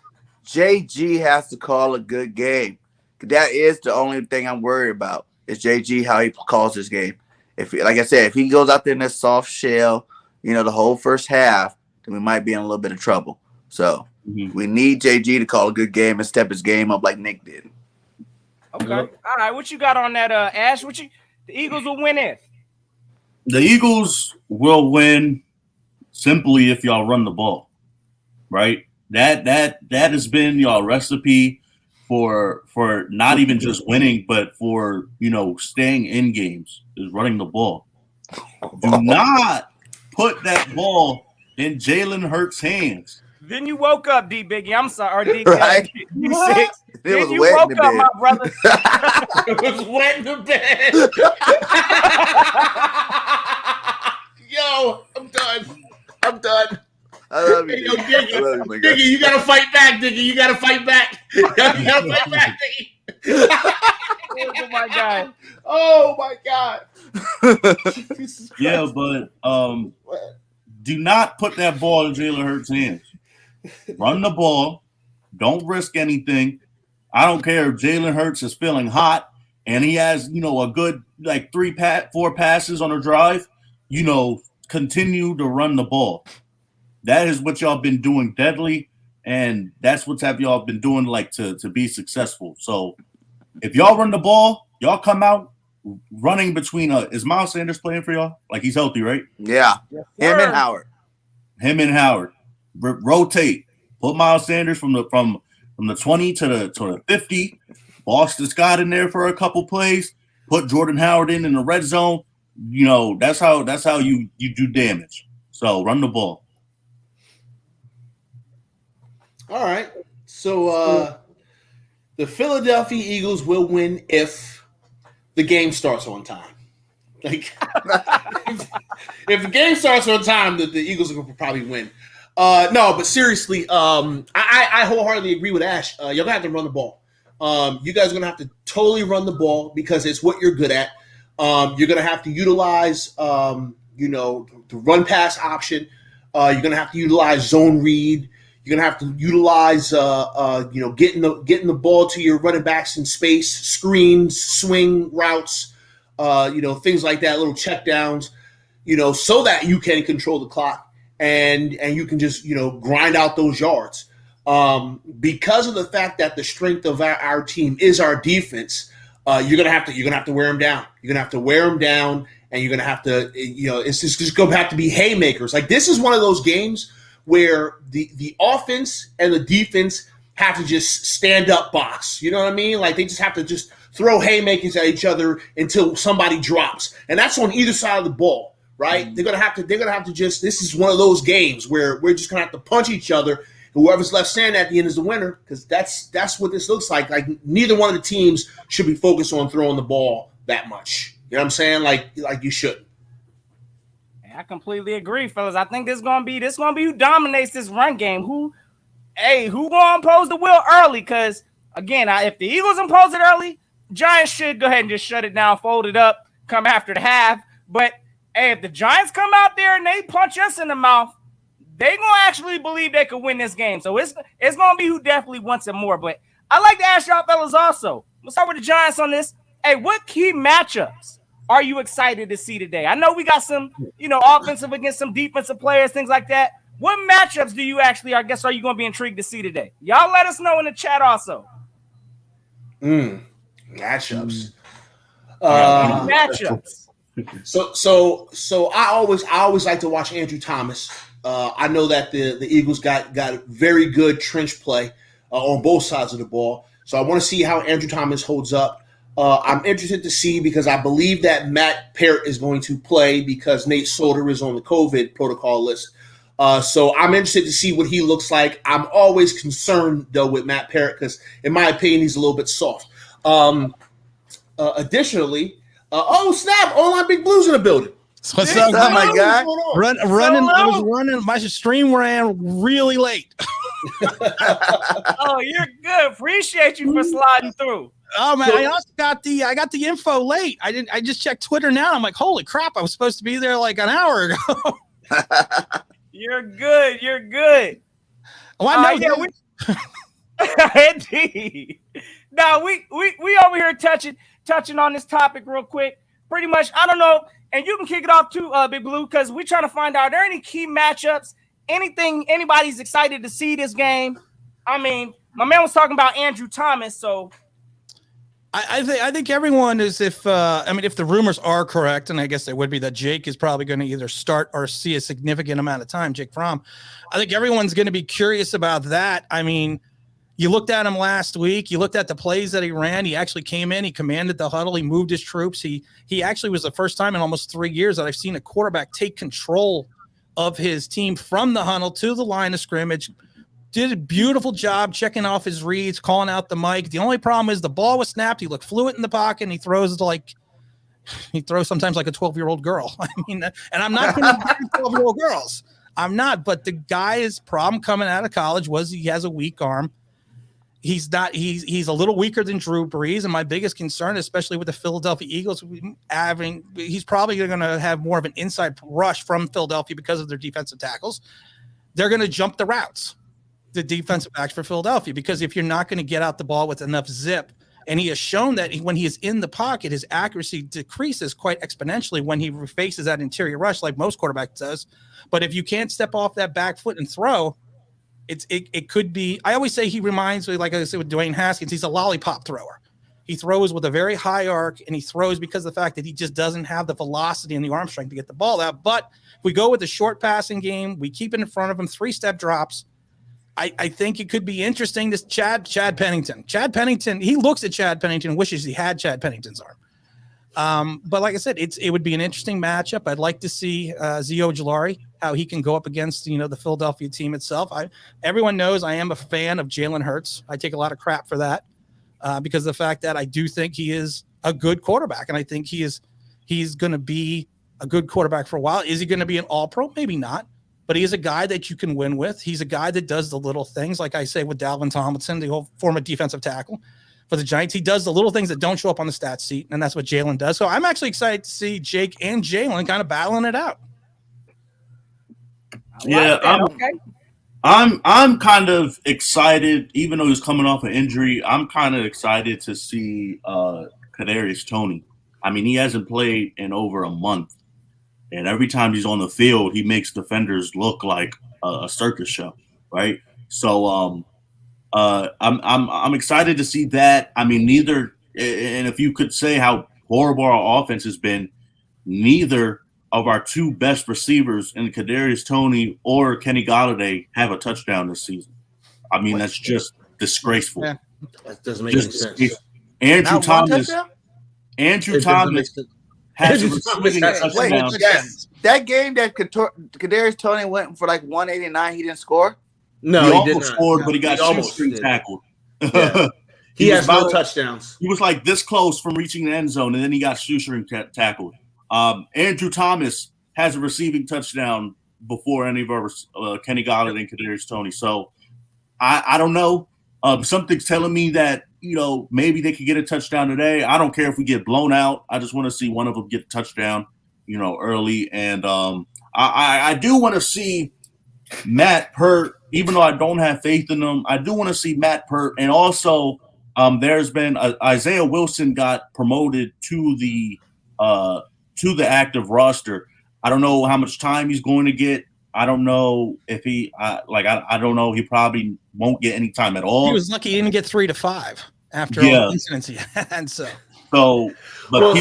JG has to call a good game. That is the only thing I'm worried about is JG, how he calls this game. Like I said, if he goes out there in that soft shell, the whole first half, then we might be in a little bit of trouble. So we need JG to call a good game and step his game up like Nick did. Okay. All right. What you got on that, Ash? The Eagles will win it. The Eagles will win simply if y'all run the ball, right? That has been y'all recipe for not even just winning, but for staying in games is running the ball. Do not put that ball in Jalen Hurts' hands. Then you woke up, D Biggie. I'm sorry, D right? D6. Then you woke up, my brother. It was wet in the bed. Yo, I'm done. I love you. Hey, yo, Diggy, you gotta fight back, Diggy. You gotta fight back. Diggy. Oh my God. Oh my God. Yeah, but do not put that ball in Jalen Hurts' hands. Run the ball. Don't risk anything. I don't care if Jalen Hurts is feeling hot and he has, a good 4 passes on a drive. Continue to run the ball. That is what y'all been doing deadly, and that's what y'all been doing to be successful. So if y'all run the ball, y'all come out running between is Miles Sanders playing for y'all? Like he's healthy, right? Yeah. Yes, Him and sir. Howard. Him and Howard. Rotate. Put Miles Sanders from the 20 to the 50. Boston Scott in there for a couple plays. Put Jordan Howard in the red zone. You know, that's how you do damage. So run the ball. All right. So the Philadelphia Eagles will win if the game starts on time. Like if the game starts on time, the Eagles will probably win. No, but seriously, I wholeheartedly agree with Ash. You're gonna have to run the ball. You guys are gonna have to totally run the ball because it's what you're good at. You're gonna have to utilize, the run pass option. You're gonna have to utilize zone read. You're gonna have to utilize, getting the ball to your running backs in space, screens, swing routes, things like that, little check downs, so that you can control the clock and you can just grind out those yards. Because of the fact that the strength of our team is our defense, you're gonna have to wear them down. You're gonna have to wear them down, and you're gonna have to it's just gonna have to be haymakers. Like this is one of those games where the offense and the defense have to just stand up box. You know what I mean? Like they just have to just throw haymakers at each other until somebody drops, and that's on either side of the ball, right? Mm-hmm. They're gonna have to just. This is one of those games where we're just gonna have to punch each other. Whoever's left standing at the end is the winner, because that's what this looks like. Like neither one of the teams should be focused on throwing the ball that much. You know what I'm saying? Like you shouldn't. I completely agree, fellas. I think this is gonna be who dominates this run game. Who gonna impose the will early? Because again, if the Eagles impose it early, Giants should go ahead and just shut it down, fold it up, come after the half. But hey, if the Giants come out there and they punch us in the mouth, they gonna actually believe they could win this game. So it's gonna be who definitely wants it more. But I like to ask y'all fellas also. We'll start with the Giants on this. Hey, what key matchups are you excited to see today? I know we got some, offensive against some defensive players, things like that. What matchups do you actually, are you going to be intrigued to see today? Y'all let us know in the chat also. Matchups. Matchups. So I always like to watch Andrew Thomas. I know that the Eagles got very good trench play on both sides of the ball. So I want to see how Andrew Thomas holds up. I'm interested to see, because I believe that Matt Parrott is going to play because Nate Solder is on the COVID protocol list. So I'm interested to see what he looks like. I'm always concerned, though, with Matt Parrott because, in my opinion, he's a little bit soft. Additionally, snap! Online Big Blues in the building. What's up, my guy? Running. My stream ran really late. Oh, you're good. Appreciate you for sliding through. Oh man, I also got the info late. I just checked Twitter now. I'm like, holy crap! I was supposed to be there like an hour ago. You're good. Oh, I know. Indeed. Now we over here touching on this topic real quick. Pretty much, I don't know, and you can kick it off too, Big Blue, because we're trying to find out, are there any key matchups? Anything anybody's excited to see this game? I mean, my man was talking about Andrew Thomas, so. I think everyone is, if the rumors are correct, and I guess they would be, that Jake is probably going to either start or see a significant amount of time, Jake Fromm. I think everyone's going to be curious about that. I mean, you looked at him last week. You looked at the plays that he ran. He actually came in. He commanded the huddle. He moved his troops. He actually was the first time in almost 3 years that I've seen a quarterback take control of his team from the huddle to the line of scrimmage. Did a beautiful job checking off his reads, calling out the mic. The only problem is the ball was snapped. He looked fluent in the pocket, and he throws sometimes like a 12-year-old girl. I mean, and I'm not putting 12-year-old girls. I'm not. But the guy's problem coming out of college was he has a weak arm. He's a little weaker than Drew Brees, and my biggest concern, especially with the Philadelphia Eagles, he's probably going to have more of an inside rush from Philadelphia because of their defensive tackles. They're going to jump the routes, the defensive backs for Philadelphia, because if you're not going to get out the ball with enough zip, and he has shown that when he is in the pocket, his accuracy decreases quite exponentially when he faces that interior rush, like most quarterbacks does. But if you can't step off that back foot and throw, it could be. I always say he reminds me, like I said with Dwayne Haskins, he's a lollipop thrower. He throws with a very high arc, and he throws because of the fact that he just doesn't have the velocity and the arm strength to get the ball out. But if we go with the short passing game, we keep it in front of him, 3-step drops. I think it could be interesting. This Chad Pennington. Chad Pennington, he looks at Chad Pennington and wishes he had Chad Pennington's arm. But like I said, it would be an interesting matchup. I'd like to see Zio Jalari, how he can go up against the Philadelphia team itself. Everyone knows I am a fan of Jalen Hurts. I take a lot of crap for that because of the fact that I do think he is a good quarterback, and I think he's going to be a good quarterback for a while. Is he going to be an all-pro? Maybe not. But he is a guy that you can win with. He's a guy that does the little things, like I say with Dalvin Tomlinson, the whole former defensive tackle for the Giants. He does the little things that don't show up on the stat sheet, and that's what Jalen does. So I'm actually excited to see Jake and Jalen kind of battling it out. I'm kind of excited, even though he's coming off an injury. I'm kind of excited to see Kadarius Toney. I mean, he hasn't played in over a month. And every time he's on the field, he makes defenders look like a circus show, right? So I'm excited to see that. I mean, and if you could say how horrible our offense has been, neither of our two best receivers in Kadarius Toney or Kenny Golladay have a touchdown this season. I mean, that's just disgraceful. Yeah. That doesn't make any sense. Andrew Thomas has a receiving touchdown. That game that Kadarius Toney went for like 189, he didn't score? No, he almost scored, but he got shoestring tackled. Yeah. He has no touchdowns. He was like this close from reaching the end zone, and then he got shoestring tackled. Andrew Thomas has a receiving touchdown before any of our Kenny Golladay and Kadarius Toney. So I don't know. Something's telling me that maybe they could get a touchdown today. I don't care if we get blown out. I just want to see one of them get a touchdown, early. And I do want to see Matt Pert, even though I don't have faith in him. I do want to see Matt Pert, and also there's been Isaiah Wilson got promoted to the active roster. I don't know how much time he's going to get. I don't know if I don't know. He probably won't get any time at all. He was lucky he didn't get 3 to 5 after all the incidents he had. But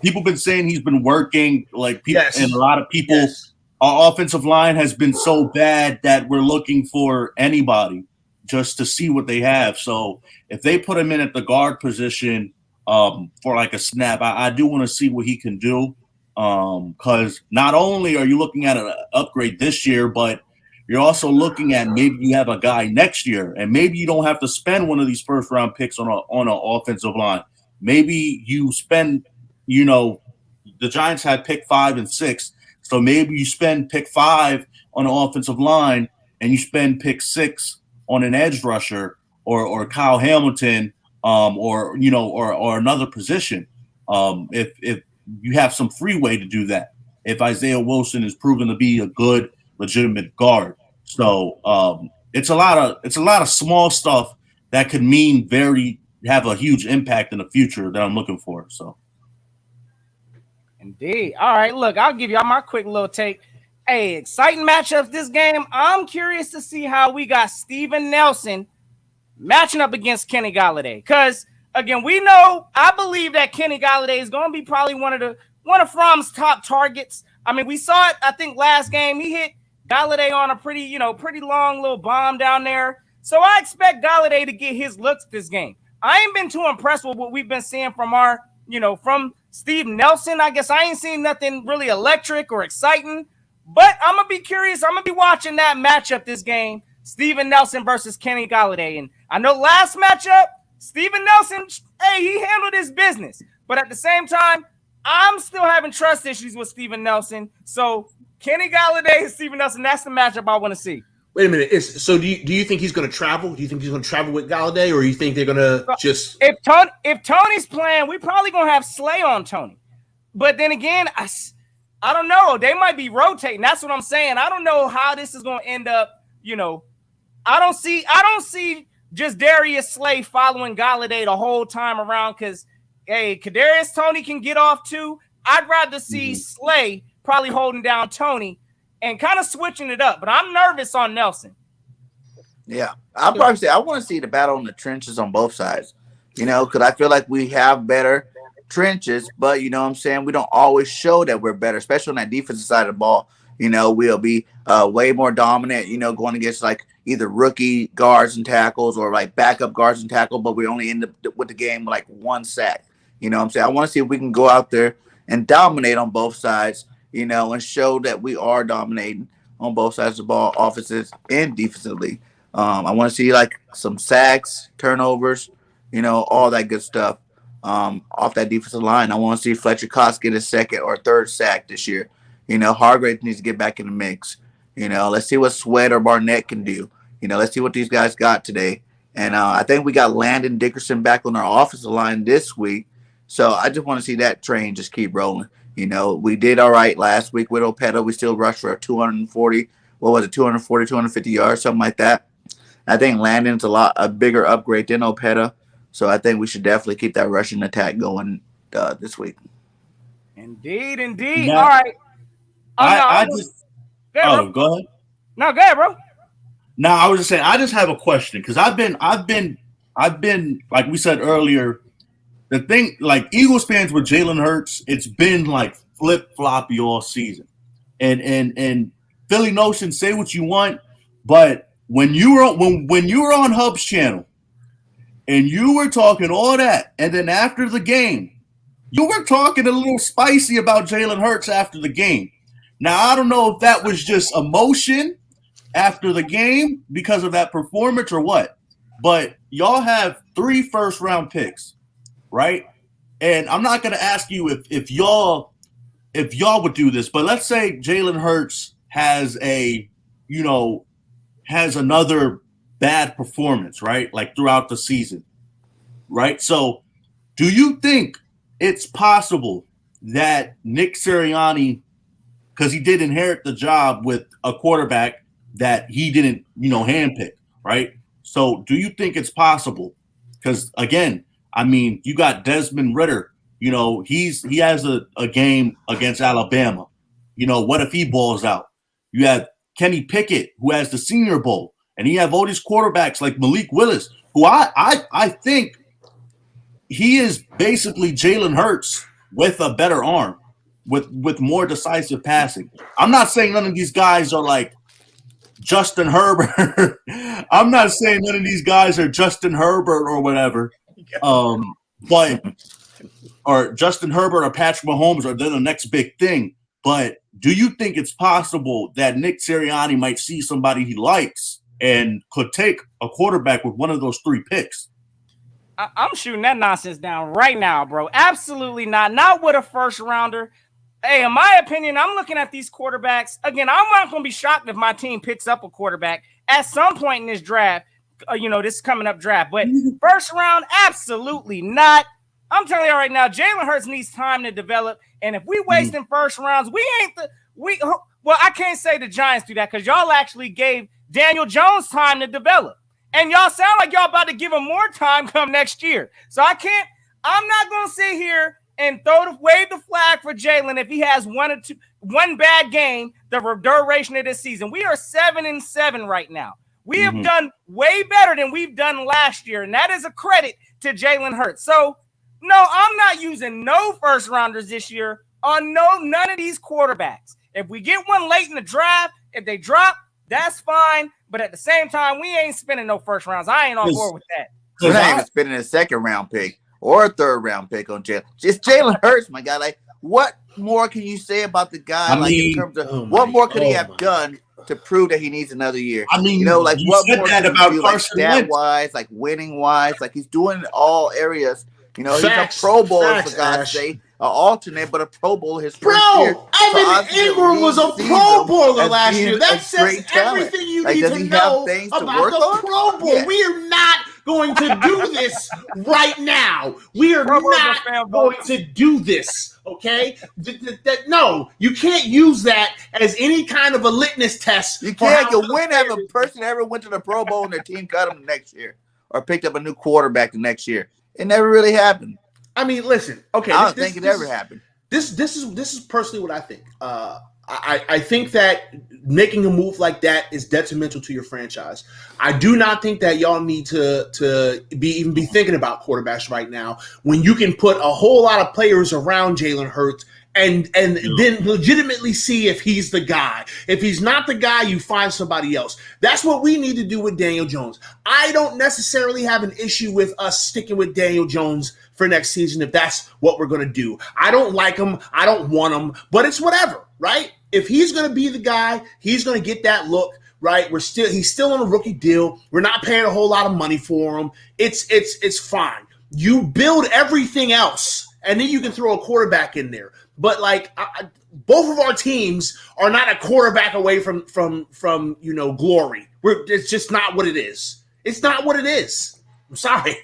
people been saying he's been working, and a lot of people. Yes. Our offensive line has been so bad that we're looking for anybody just to see what they have. So if they put him in at the guard position for like a snap, I do want to see what he can do. Because not only are you looking at an upgrade this year, but you're also looking at maybe you have a guy next year, and maybe you don't have to spend one of these first round picks on an offensive line. Maybe you spend, the Giants had pick 5 and 6, so maybe you spend pick 5 on an offensive line, and you spend pick 6 on an edge rusher or Kyle Hamilton, or another position. If you have some freeway to do that, if Isaiah Wilson is proven to be a good, legitimate guard. So it's a lot of small stuff that could have a huge impact in the future that I'm looking for. So indeed. All right, look, I'll give y'all my quick little take. Hey, exciting matchup this game. I'm curious to see how we got Steven Nelson matching up against Kenny Golladay. Because again, I believe that Kenny Golladay is going to be probably one of Fromm's top targets. I mean, we saw it, I think, last game. He hit Golladay on a pretty long little bomb down there. So I expect Golladay to get his looks this game. I ain't been too impressed with what we've been seeing from Steve Nelson. I guess I ain't seen nothing really electric or exciting. But I'm going to be curious. I'm going to be watching that matchup this game, Steven Nelson versus Kenny Golladay. And I know last matchup, Steven Nelson, hey, he handled his business. But at the same time, I'm still having trust issues with Steven Nelson. So Kenny Golladay and Steven Nelson, that's the matchup I want to see. Wait a minute. So do you think he's going to travel? Do you think he's going to travel with Golladay, or you think they're going to just – If Tony's playing, we probably going to have Slay on Tony. But then again, I don't know. They might be rotating. That's what I'm saying. I don't know how this is going to end up, I don't see just Darius Slay following Golladay the whole time around because, hey, Kadarius Toney can get off too. I'd rather see Slay probably holding down Toney and kind of switching it up. But I'm nervous on Nelson. Yeah, I'll probably say I want to see the battle in the trenches on both sides. Because I feel like we have better trenches, but you know what I'm saying? We don't always show that we're better, especially on that defensive side of the ball. We'll be way more dominant, going against like either rookie guards and tackles or like backup guards and tackle, but we only end up with the game with like one sack. You know what I'm saying? I want to see if we can go out there and dominate on both sides, and show that we are dominating on both sides of the ball, offenses and defensively. I want to see like some sacks, turnovers, all that good stuff off that defensive line. I want to see Fletcher Cox get his second or third sack this year. Hargrave needs to get back in the mix. Let's see what Sweat or Barnett can do. Let's see what these guys got today. And I think we got Landon Dickerson back on our offensive line this week. So I just want to see that train just keep rolling. We did all right last week with Opeta. We still rushed for 240. What was it? 240, 250 yards, something like that. I think Landon's a bigger upgrade than Opeta. So I think we should definitely keep that rushing attack going this week. Indeed. Now, All right. Go ahead. No, go ahead, bro. Now I was just saying, I just have a question because I've been like we said earlier, the thing like Eagles fans with Jalen Hurts, it's been like flip floppy all season, and Philly Notion, say what you want, but when you were on Hub's channel and you were talking all that, and then after the game, you were talking a little spicy about Jalen Hurts after the game. Now, I don't know if that was just emotion after the game because of that performance or what, but y'all have 3 first-round picks, right? And I'm not going to ask you if y'all would do this, but let's say Jalen Hurts has another bad performance, right? Like throughout the season, right? So do you think it's possible that Nick Sirianni, because he did inherit the job with a quarterback that he didn't, handpick, right? So do you think it's possible? Because again, I mean, you got Desmond Ridder, he has a game against Alabama. What if he balls out? You have Kenny Pickett, who has the Senior Bowl, and you have all these quarterbacks like Malik Willis, who I think he is basically Jalen Hurts with a better arm, with more decisive passing. I'm not saying none of these guys are like Justin Herbert. I'm not saying none of these guys are Justin Herbert or whatever. But or Justin Herbert or Patrick Mahomes are then the next big thing. But do you think it's possible that Nick Sirianni might see somebody he likes and could take a quarterback with one of those 3 picks? I'm shooting that nonsense down right now, bro. Absolutely not. Not with a first rounder. Hey, in my opinion, I'm looking at these quarterbacks. Again, I'm not going to be shocked if my team picks up a quarterback at some point in this draft, this coming up draft. But first round, absolutely not. I'm telling you right now, Jalen Hurts needs time to develop. And if we waste in first rounds, well, I can't say the Giants do that because y'all actually gave Daniel Jones time to develop. And y'all sound like y'all about to give him more time come next year. So I'm not going to sit here and wave the flag for Jalen if he has one bad game the duration of this season. We are 7-7 right now. We have done way better than we've done last year, and that is a credit to Jalen Hurts. So, no, I'm not using no first rounders this year on none of these quarterbacks. If we get one late in the draft, if they drop, that's fine. But at the same time, we ain't spending no first rounds. I ain't on board with that. We're not even spending a second-round pick or a third-round pick on Jalen. Just Jalen Hurts, my guy. Like, what more can you say about the guy? In terms of what more could he have done to prove that he needs another year? I mean, what more can he do, like stat-wise, like winning-wise? Like, he's doing it all areas. He's a Pro Bowler, for God's sake. An alternate, but a Pro Bowler his first year. Evan Ingram was a Pro Bowler last year. That says everything you need to know about the Pro Bowl. Yeah. We are not going to do this right now. We are not going to do this, okay? No, you can't use that as any kind of a litmus test. You can't. You win if a person ever went to the Pro Bowl and their team cut him the next year or picked up a new quarterback the next year. It never really happened. I mean, listen. Okay, I don't think it ever happened. This is personally what I think. I think that making a move like that is detrimental to your franchise. I do not think that y'all need to be thinking about quarterbacks right now when you can put a whole lot of players around Jalen Hurts and then legitimately see if he's the guy. If he's not the guy, you find somebody else. That's what we need to do with Daniel Jones. I don't necessarily have an issue with us sticking with Daniel Jones for next season if that's what we're going to do. I don't like him. I don't want him, but it's whatever, right? If he's going to be the guy, he's going to get that look, right? He's still on a rookie deal. We're not paying a whole lot of money for him. It's fine. You build everything else, and then you can throw a quarterback in there. But both of our teams are not a quarterback away from glory. It's just not what it is. It's not what it is. I'm sorry.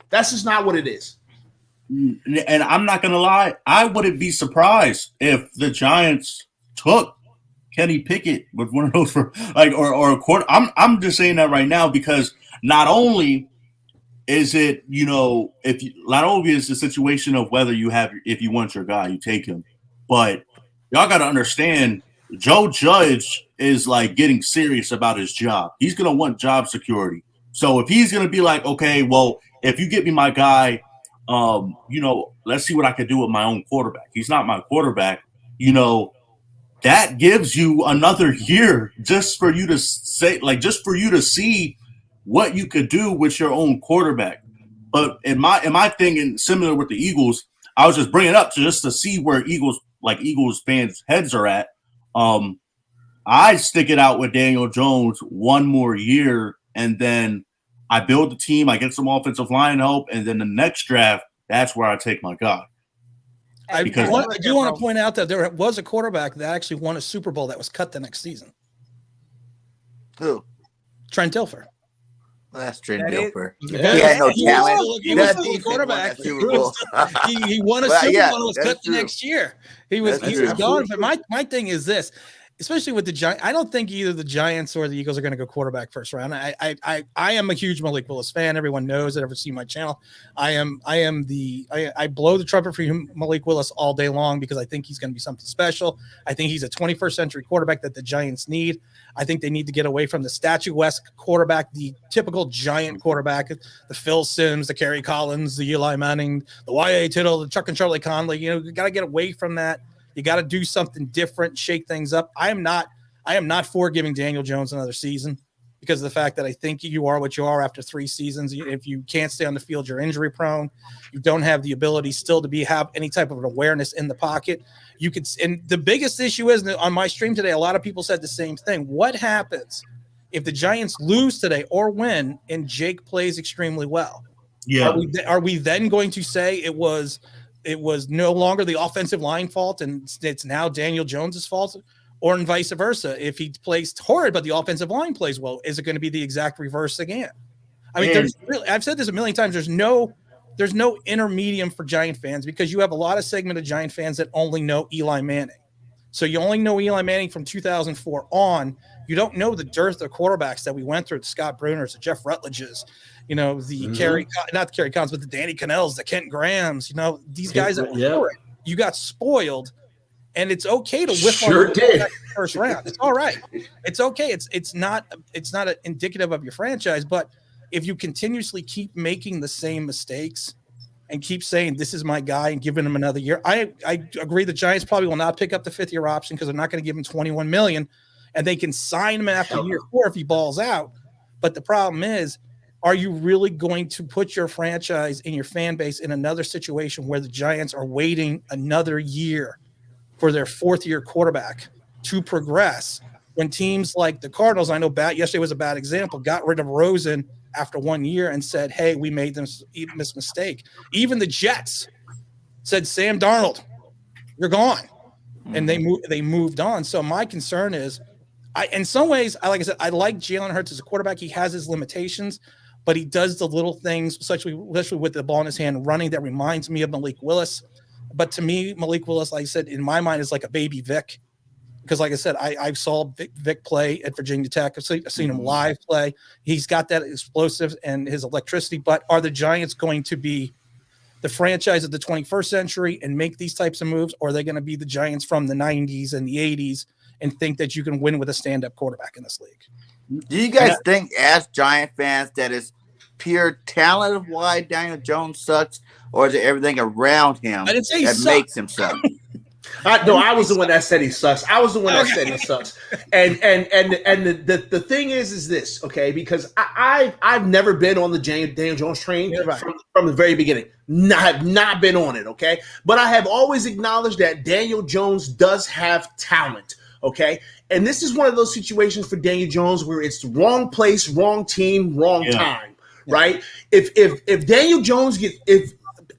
That's just not what it is. And I'm not gonna lie, I wouldn't be surprised if the Giants took Kenny Pickett with one of those or a quarter. I'm just saying that right now because not only is it not only is the situation of whether if you want your guy, you take him, but y'all got to understand Joe Judge is getting serious about his job. He's gonna want job security. So if he's gonna be okay, well, if you get me my guy. Let's see what I can do with my own quarterback. He's not my quarterback. That gives you another year just for you to see what you could do with your own quarterback. But in my thing, and similar with the Eagles, I was just bringing it up just to see where Eagles fans' heads are at. I stick it out with Daniel Jones one more year, and then I build the team, I get some offensive line help, and then the next draft, that's where I take my guy. I do want to point out that there was a quarterback that actually won a Super Bowl that was cut the next season. Who? Trent Dilfer. Well, that's Trent Dilfer. He had no talent. He was still a quarterback. He won a Super Bowl and was cut the next year. He was gone. But my thing is this. Especially with the Giants, I don't think either the Giants or the Eagles are going to go quarterback first round. I am a huge Malik Willis fan. Everyone knows that. Ever seen my channel? I blow the trumpet for Malik Willis all day long because I think he's going to be something special. I think he's a 21st century quarterback that the Giants need. I think they need to get away from the statuesque quarterback, the typical Giant quarterback, the Phil Simms, the Kerry Collins, the Eli Manning, the Y.A. Tittle, the Chuck and Charlie Conley. You got to get away from that. You got to do something different, shake things up. I am not for giving Daniel Jones another season because of the fact that I think you are what you are after 3 seasons. If you can't stay on the field, you're injury prone. You don't have the ability still to have any type of an awareness in the pocket. And the biggest issue is on my stream today, a lot of people said the same thing. What happens if the Giants lose today or win and Jake plays extremely well? Yeah. Are we then going to say it was no longer the offensive line fault and it's now Daniel Jones's fault, or vice versa? If he plays horrid but the offensive line plays well, is it going to be the exact reverse again? I mean, I've said this a million times. There's no intermedium for Giant fans because you have a lot of segment of Giant fans that only know Eli Manning. So you only know Eli Manning from 2004 on. You don't know the dearth of quarterbacks that we went through, the Scott Bruners, the Jeff Rutledges, the not the Kerry Collins, but the Danny Cannells, the Kent Grahams, these guys that were you got spoiled, and it's okay to whiff on the first round. It's all right. It's okay. It's not indicative of your franchise, but if you continuously keep making the same mistakes and keep saying this is my guy and giving him another year, I agree the Giants probably will not pick up the 5th-year option because they're not going to give him $21 million, and they can sign him after year 4 if he balls out. But the problem is, are you really going to put your franchise and your fan base in another situation where the Giants are waiting another year for their 4th-year quarterback to progress when teams like the Cardinals, I know yesterday was a bad example, got rid of Rosen after 1 year and said, hey, we made this mistake. Even the Jets said, Sam Darnold, you're gone. And they moved on. So my concern is, in some ways, like I said, I like Jalen Hurts as a quarterback. He has his limitations, but he does the little things, especially with the ball in his hand running, that reminds me of Malik Willis. But to me, Malik Willis, like I said, in my mind, is like a baby Vic. Because, like I said, I saw Vic play at Virginia Tech. I've seen him live play. He's got that explosive and his electricity. But are the Giants going to be the franchise of the 21st century and make these types of moves, or are they going to be the Giants from the 90s and the 80s and think that you can win with a stand-up quarterback in this league? Do you guys think, as Giant fans, that it's pure talent of why Daniel Jones sucks, or is it everything around him I didn't say that makes him suck? I was the one that said he sucks. I was the one that said he sucks. And the thing is this, okay? Because I've never been on the Daniel Jones train from the very beginning. Not been on it, okay? But I have always acknowledged that Daniel Jones does have talent, okay? And this is one of those situations for Daniel Jones where it's the wrong place, wrong team, wrong time, right? If Daniel Jones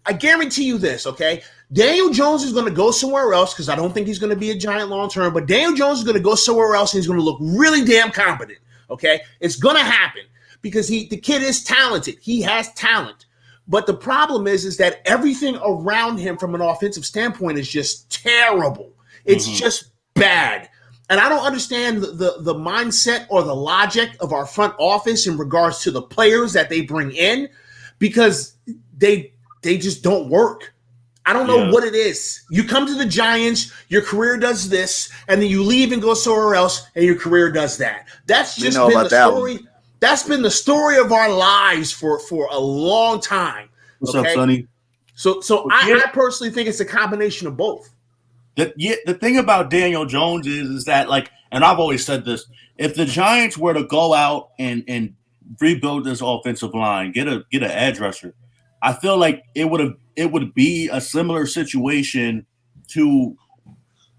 I guarantee you this, okay? Daniel Jones is going to go somewhere else because I don't think he's going to be a Giant long term, but Daniel Jones is going to go somewhere else and he's going to look really damn competent, okay? It's going to happen because the kid is talented. He has talent. But the problem is that everything around him from an offensive standpoint is just terrible. It's just bad. And I don't understand the mindset or the logic of our front office in regards to the players that they bring in because they just don't work. I don't know what it is. You come to the Giants, your career does this, and then you leave and go somewhere else, and your career does that. That's just been the story. That's been the story of our lives for a long time. What's up, Sonny? So I personally think it's a combination of both. The thing about Daniel Jones is that, like, and I've always said this, if the Giants were to go out and rebuild this offensive line, get an edge rusher, I feel like it would be a similar situation to,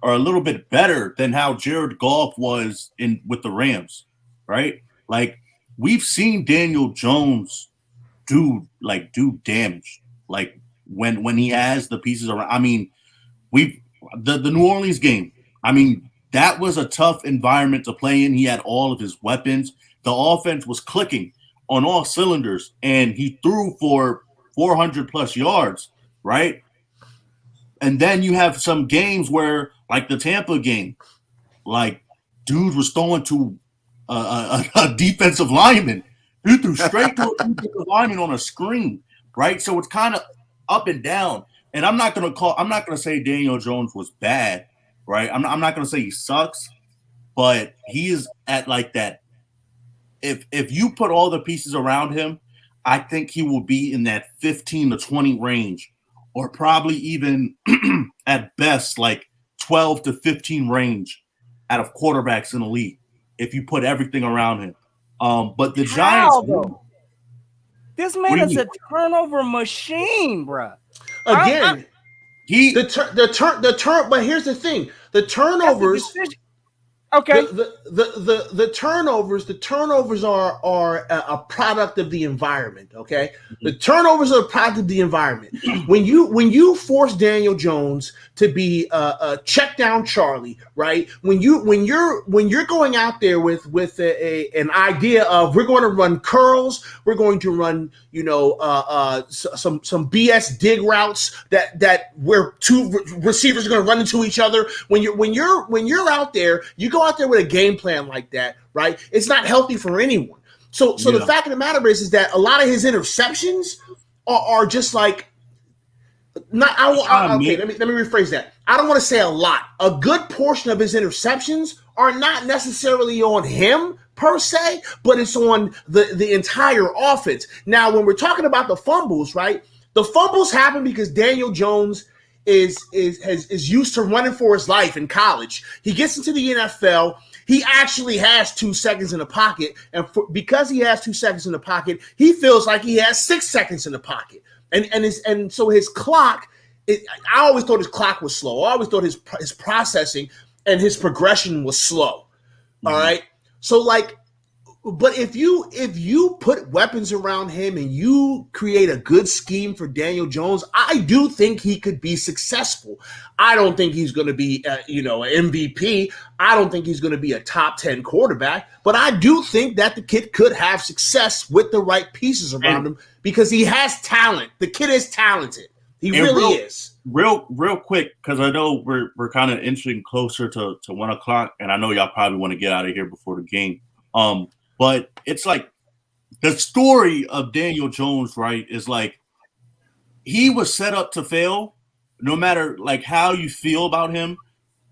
or a little bit better than how Jared Goff was with the Rams, right? Like, we've seen Daniel Jones do damage, like when he has the pieces around. I mean, the New Orleans game, I mean, that was a tough environment to play in. He had all of his weapons. The offense was clicking on all cylinders, and he threw for 400 plus yards, right? And then you have some games where, like the Tampa game, like dude was throwing to a defensive lineman. Dude threw straight to a defensive lineman on a screen, right? So it's kind of up and down. And I'm not gonna say Daniel Jones was bad, right? I'm not gonna say he sucks, but he is at like that. If you put all the pieces around him, I think he will be in that 15 to 20 range, or probably even at best like 12 to 15 range out of quarterbacks in the league if you put everything around him. But the Giants, this man is a turnover machine, bro. Again, but here's the thing: the turnovers. Okay. The turnovers are a product of the environment. Okay, the turnovers are a product of the environment. When you force Daniel Jones to be a check down Charlie, right? When you're going out there with an idea of we're going to run curls, we're going to run some BS dig routes that where two receivers are going to run into each other. When you're out there, you go out there with a game plan like that, right? It's not healthy for anyone. So the fact of the matter is that a lot of his interceptions are just like not. Okay, let me rephrase that. I don't want to say a lot. A good portion of his interceptions are not necessarily on him per se, but it's on the entire offense. Now, when we're talking about the fumbles, right? The fumbles happen because Daniel Jones is used to running for his life in college. He gets into the NFL. He actually has 2 seconds in the pocket, and because he has 2 seconds in the pocket, he feels like he has 6 seconds in the pocket, and so his clock. I always thought his clock was slow. I always thought his processing and his progression was slow. All right, so like. But if you put weapons around him and you create a good scheme for Daniel Jones, I do think he could be successful. I don't think he's going to be an MVP. I don't think he's going to be a top 10 quarterback. But I do think that the kid could have success with the right pieces around him because he has talent. The kid is talented. He really is. Real quick, because I know we're kind of inching closer to 1 o'clock, and I know y'all probably want to get out of here before the game. But it's like the story of Daniel Jones, right, is like he was set up to fail. No matter like how you feel about him,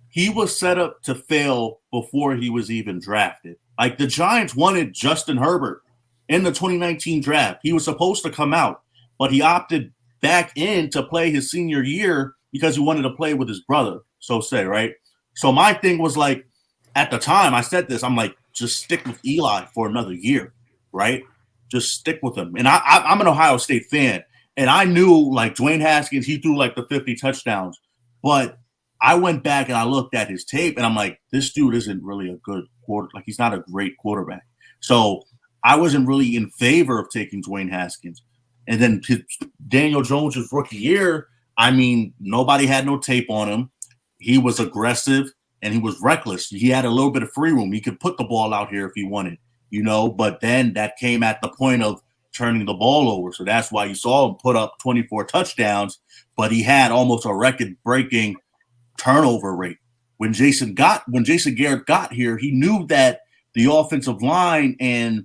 he was set up to fail before he was even drafted. Like the Giants wanted Justin Herbert in the 2019 draft. He was supposed to come out, but he opted back in to play his senior year because he wanted to play with his brother, so say, right? So my thing was like, at the time I said this, I'm like, just stick with Eli for another year, right? Just stick with him. And I'm an Ohio State fan. And I knew, like, Dwayne Haskins, he threw, like, the 50 touchdowns. But I went back and I looked at his tape, and I'm like, this dude isn't really a good quarter. Like, he's not a great quarterback. So I wasn't really in favor of taking Dwayne Haskins. And then Daniel Jones' rookie year, I mean, nobody had no tape on him. He was aggressive, and he was reckless. He had a little bit of free room. He could put the ball out here if he wanted, you know. But then that came at the point of turning the ball over. So that's why you saw him put up 24 touchdowns, but he had almost a record-breaking turnover rate. When Jason Garrett got here, he knew that the offensive line and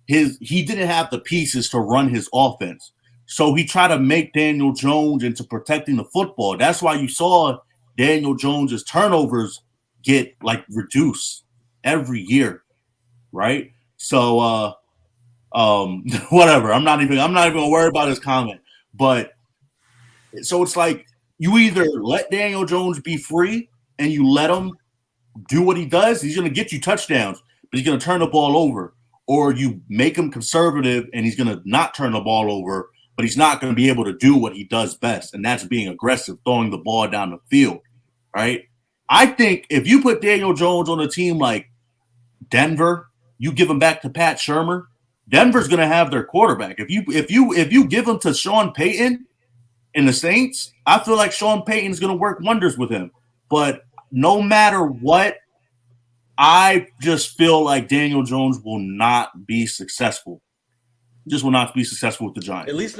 he didn't have the pieces to run his offense. So he tried to make Daniel Jones into protecting the football. That's why you saw Daniel Jones's turnovers get like reduced every year, right? So whatever. I'm not even gonna worry about his comment. But so it's like you either let Daniel Jones be free and you let him do what he does, he's gonna get you touchdowns, but he's gonna turn the ball over, or you make him conservative and he's gonna not turn the ball over, but he's not gonna be able to do what he does best, and that's being aggressive, throwing the ball down the field, right? I think if you put Daniel Jones on a team like Denver, you give him back to Pat Shurmur, Denver's going to have their quarterback. If you give him to Sean Payton in the Saints, I feel like Sean Payton's going to work wonders with him. But no matter what, I just feel like Daniel Jones will not be successful. Just will not be successful with the Giants. At least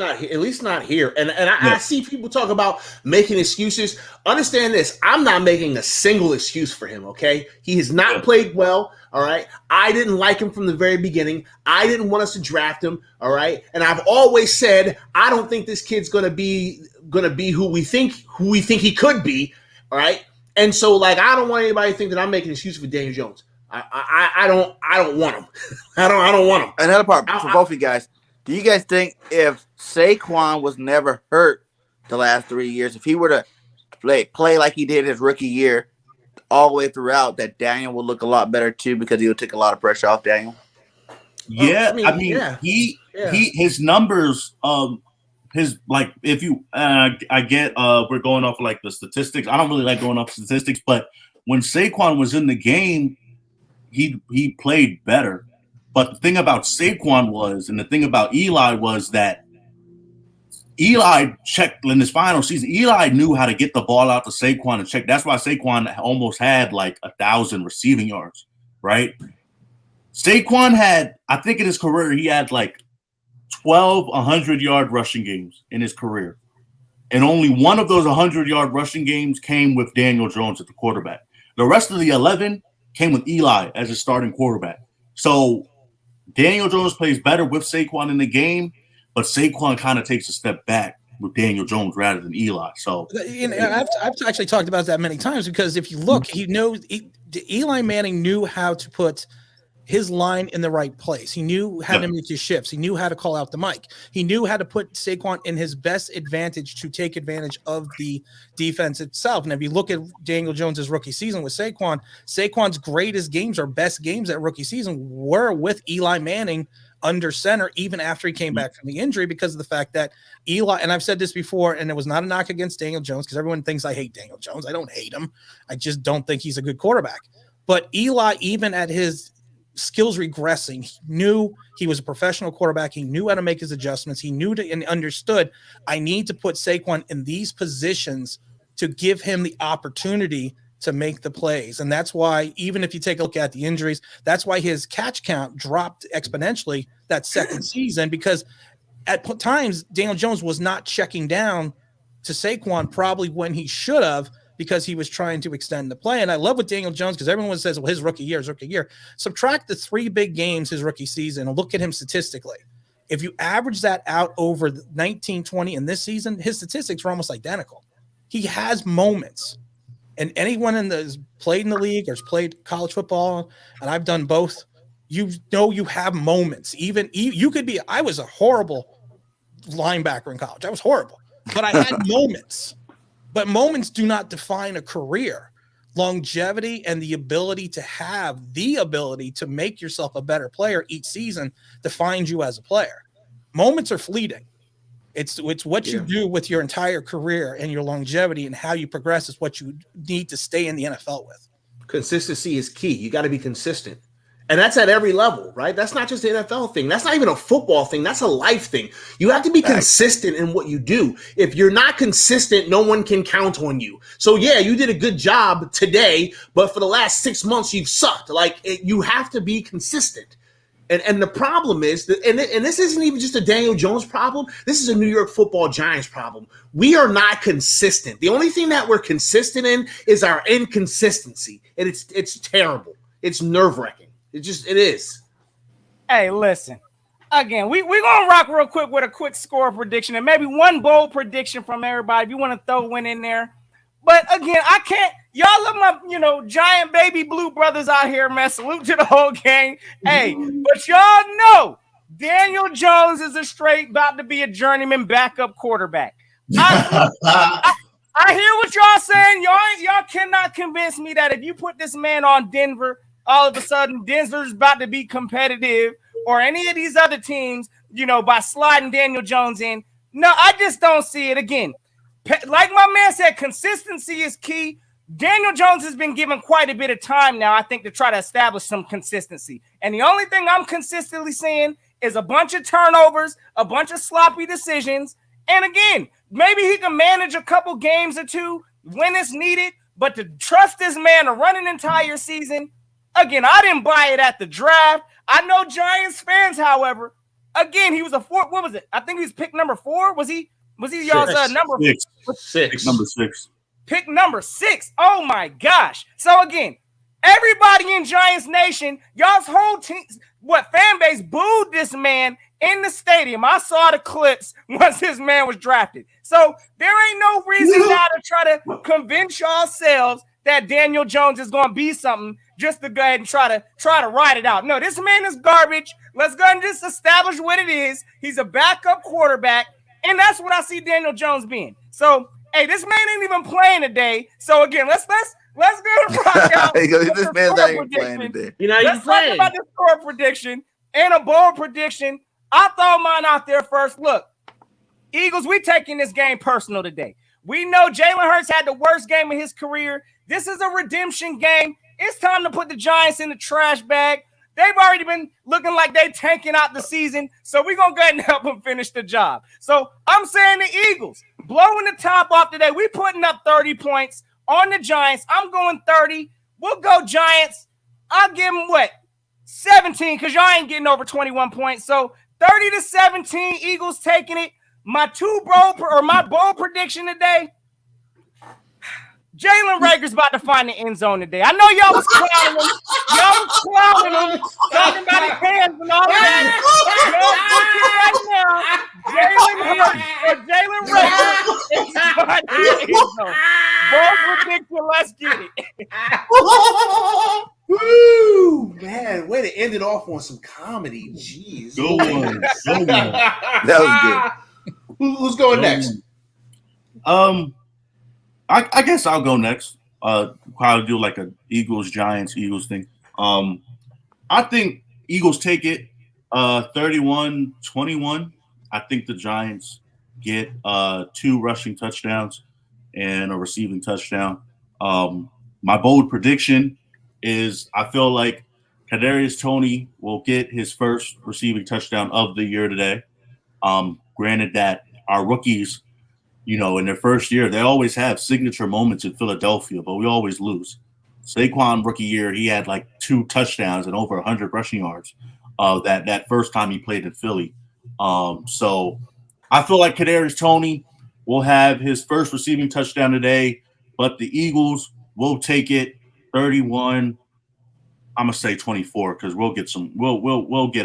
not here. And I see people talk about making excuses. Understand this. I'm not making a single excuse for him, okay? He has not played well, all right? I didn't like him from the very beginning. I didn't want us to draft him, all right? And I've always said I don't think this kid's gonna be who we think he could be, all right? And so, like, I don't want anybody to think that I'm making an excuse for Daniel Jones. I don't want him. I don't want him. Another part for both of you guys. Do you guys think if Saquon was never hurt the last 3 years, if he were to play like he did his rookie year all the way throughout, that Daniel would look a lot better too because he would take a lot of pressure off Daniel? Yeah, his numbers, his like if you I get we're going off like the statistics. I don't really like going off statistics, but when Saquon was in the game, he played better. But the thing about Saquon was, and the thing about Eli was that Eli checked in his final season. Eli knew how to get the ball out to Saquon and check. That's why Saquon almost had like 1,000 receiving yards, right? Saquon had, I think in his career, he had like 12 100-yard rushing games in his career. And only one of those 100-yard rushing games came with Daniel Jones at the quarterback. The rest of the 11 came with Eli as his starting quarterback. So Daniel Jones plays better with Saquon in the game, but Saquon kind of takes a step back with Daniel Jones rather than Eli. So I've actually talked about that many times because if you look, Eli Manning knew how to put his line in the right place. He knew how to make his shifts. He knew how to call out the mic. He knew how to put Saquon in his best advantage to take advantage of the defense itself. And if you look at Daniel Jones's rookie season with Saquon's greatest games or best games at rookie season were with Eli Manning under center, even after he came back from the injury, because of the fact that Eli, and I've said this before, and it was not a knock against Daniel Jones because everyone thinks I hate Daniel Jones. I don't hate him. I just don't think he's a good quarterback. But Eli, even at his skills regressing, he knew he was a professional quarterback. He knew how to make his adjustments. He knew and understood, I need to put Saquon in these positions to give him the opportunity to make the plays. And that's why, even if you take a look at the injuries, that's why his catch count dropped exponentially that second season, because at times Daniel Jones was not checking down to Saquon probably when he should have, because he was trying to extend the play. And I love with Daniel Jones, because everyone says, well, his rookie year. Subtract the 3 big games his rookie season and look at him statistically. If you average that out over 19, 20 in this season, his statistics are almost identical. He has moments. And anyone has played in the league or has played college football, and I've done both, you know you have moments. Even you could be – I was a horrible linebacker in college. I was horrible. But I had moments. But moments do not define a career. Longevity and the ability to make yourself a better player each season defines you as a player. Moments are fleeting. It's what you do with your entire career, and your longevity and how you progress is what you need to stay in the NFL with. Consistency is key. You got to be consistent. And that's at every level, right? That's not just an NFL thing. That's not even a football thing. That's a life thing. You have to be consistent in what you do. If you're not consistent, no one can count on you. So, yeah, you did a good job today, but for the last 6 months, you've sucked. You have to be consistent. And the problem is, and this isn't even just a Daniel Jones problem. This is a New York Football Giants problem. We are not consistent. The only thing that we're consistent in is our inconsistency. And it's terrible. It's nerve-wracking. It is. Hey, listen. Again, we're going to rock real quick with a quick score prediction and maybe one bold prediction from everybody if you want to throw one in there. But again, I can't. Y'all love my, giant baby blue brothers out here, man. Salute to the whole gang. Hey, but y'all know Daniel Jones is about to be a journeyman backup quarterback. I hear what y'all saying. Y'all cannot convince me that if you put this man on Denver, all of a sudden Denver's about to be competitive or any of these other teams, by sliding Daniel Jones in. No, I just don't see it. Again, like my man said, consistency is key. Daniel Jones has been given quite a bit of time now, I think, to try to establish some consistency. And the only thing I'm consistently seeing is a bunch of turnovers, a bunch of sloppy decisions. And again, maybe he can manage a couple games or two when it's needed, but to trust this man to run an entire season, again, I didn't buy it at the draft. I know Giants fans, however, again, he was a four. What was it? I think he was pick number 4. Was he y'all's number 6? 6. Pick number 6. Pick number 6. Oh my gosh. So again, everybody in Giants Nation, y'all's whole team, fan base booed this man in the stadium. I saw the clips once his man was drafted. So there ain't no reason now to try to convince yourselves that Daniel Jones is going to be something just to go ahead and try to ride it out. No, this man is garbage. Let's go and just establish what it is. He's a backup quarterback, and that's what I see Daniel Jones being. So, hey, this man ain't even playing today. So again, let's go and rock out. This man's not even playing today. Let's talk about the score prediction and a bold prediction. I throw mine out there first. Look, Eagles, we taking this game personal today. We know Jalen Hurts had the worst game of his career. This is a redemption game. It's time to put the Giants in the trash bag. They've already been looking like they tanking out the season, so we're going to go ahead and help them finish the job. So I'm saying the Eagles, blowing the top off today. We putting up 30 points on the Giants. I'm going 30. We'll go Giants. I'll give them, 17, because y'all ain't getting over 21 points. So 30-17, Eagles taking it. My bold prediction today, Jalen Rager's about to find the end zone today. I know y'all was clowning him. Talking about his hands and all that. Y'all right now, Jalen Rager is finding the end zone. Bold prediction, let's get it. Woo! Man, way to end it off on some comedy. Jeez. Go on. That was good. Who's going next? I guess I'll go next. Probably do like a Eagles thing. I think Eagles take it 31-21. I think the Giants get 2 rushing touchdowns and a receiving touchdown. My bold prediction is I feel like Kadarius Toney will get his first receiving touchdown of the year today. Granted that our rookies, in their first year, they always have signature moments in Philadelphia, but we always lose. Saquon rookie year, he had like 2 touchdowns and over 100 rushing yards that first time he played in Philly. So I feel like Kadarius Toney will have his first receiving touchdown today, but the Eagles will take it 31. I'm gonna say 24 because we'll get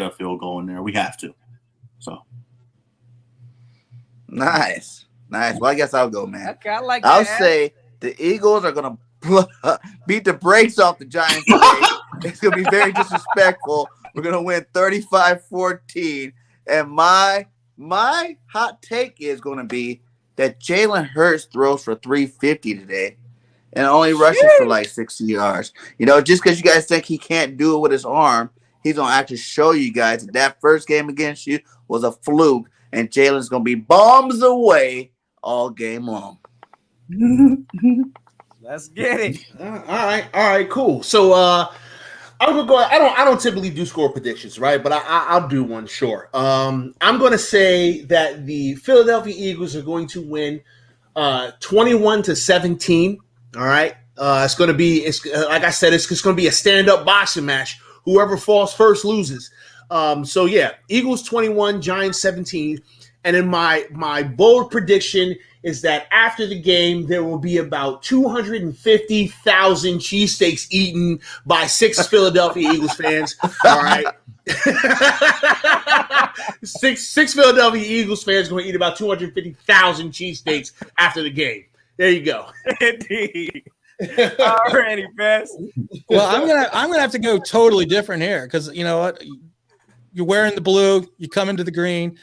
a field goal in there. We have to. So Nice. Well, I guess I'll go, man. Okay, I like I'll that. say the Eagles are going to beat the brakes off the Giants today. It's going to be very disrespectful. We're going to win 35-14. And my hot take is going to be that Jalen Hurts throws for 350 today and only rushes for like 60 yards. You know, just because you guys think he can't do it with his arm, he's going to actually show you guys that first game against you was a fluke, and Jalen's going to be bombs away all game long. Let's get it. All right, cool. So I'm gonna go. I don't typically do score predictions, right? But I'll do one. Sure. I'm gonna say that the Philadelphia Eagles are going to win 21-17. All right. It's gonna be. Like I said, it's gonna be a stand-up boxing match. Whoever falls first loses. So yeah, Eagles 21, Giants 17. And then my bold prediction is that after the game, there will be about 250,000 cheesesteaks eaten by 6 Philadelphia Eagles fans. All right. six Philadelphia Eagles fans going to eat about 250,000 cheesesteaks after the game. There you go. Indeed. Already, best. Well, I'm gonna have to go totally different here because you know what? You're wearing the blue, you come into the green.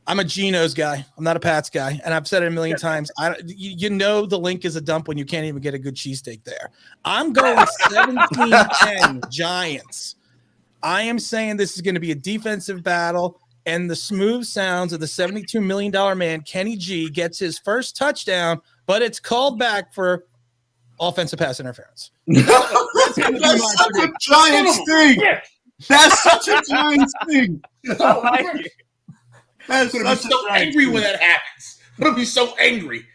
I'm a Geno's guy. I'm not a Pats guy. And I've said it a million times. You know the link is a dump when you can't even get a good cheesesteak there. I'm going 17-10 Giants. I am saying this is going to be a defensive battle, and the smooth sounds of the $72 million man, Kenny G, gets his first touchdown, but it's called back for offensive pass interference. That's such a Giants thing. That's such a Giants thing. I like it. I'm going to be so angry when that happens. I'm going to be so angry.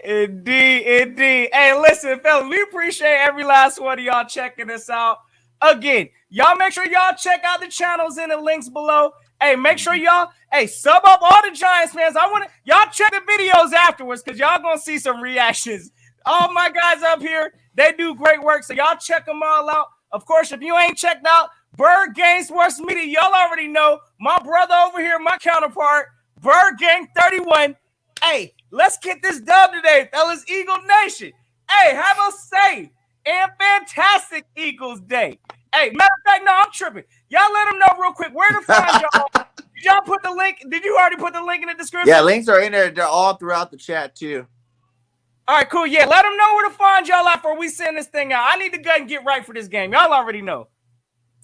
Indeed. Hey, listen, fellas, we appreciate every last one of y'all checking us out. Again, y'all make sure y'all check out the channels in the links below. Hey, make sure y'all, sub up all the Giants fans. I want to, y'all check the videos afterwards because y'all going to see some reactions. All my guys up here, they do great work, so y'all check them all out. Of course, if you ain't checked out Bird Gang Sports Media, y'all already know my brother over here, my counterpart, Bird Gang 31. Hey, let's get this dub today, fellas. Eagle Nation. Hey, have a safe and fantastic Eagles Day. Hey, matter of fact, no, I'm tripping. Y'all let them know real quick where to find y'all. Did y'all put the link? Did you already put the link in the description? Yeah, links are in there. They're all throughout the chat, too. All right, cool. Yeah, let them know where to find y'all out before we send this thing out. I need to go and get right for this game. Y'all already know.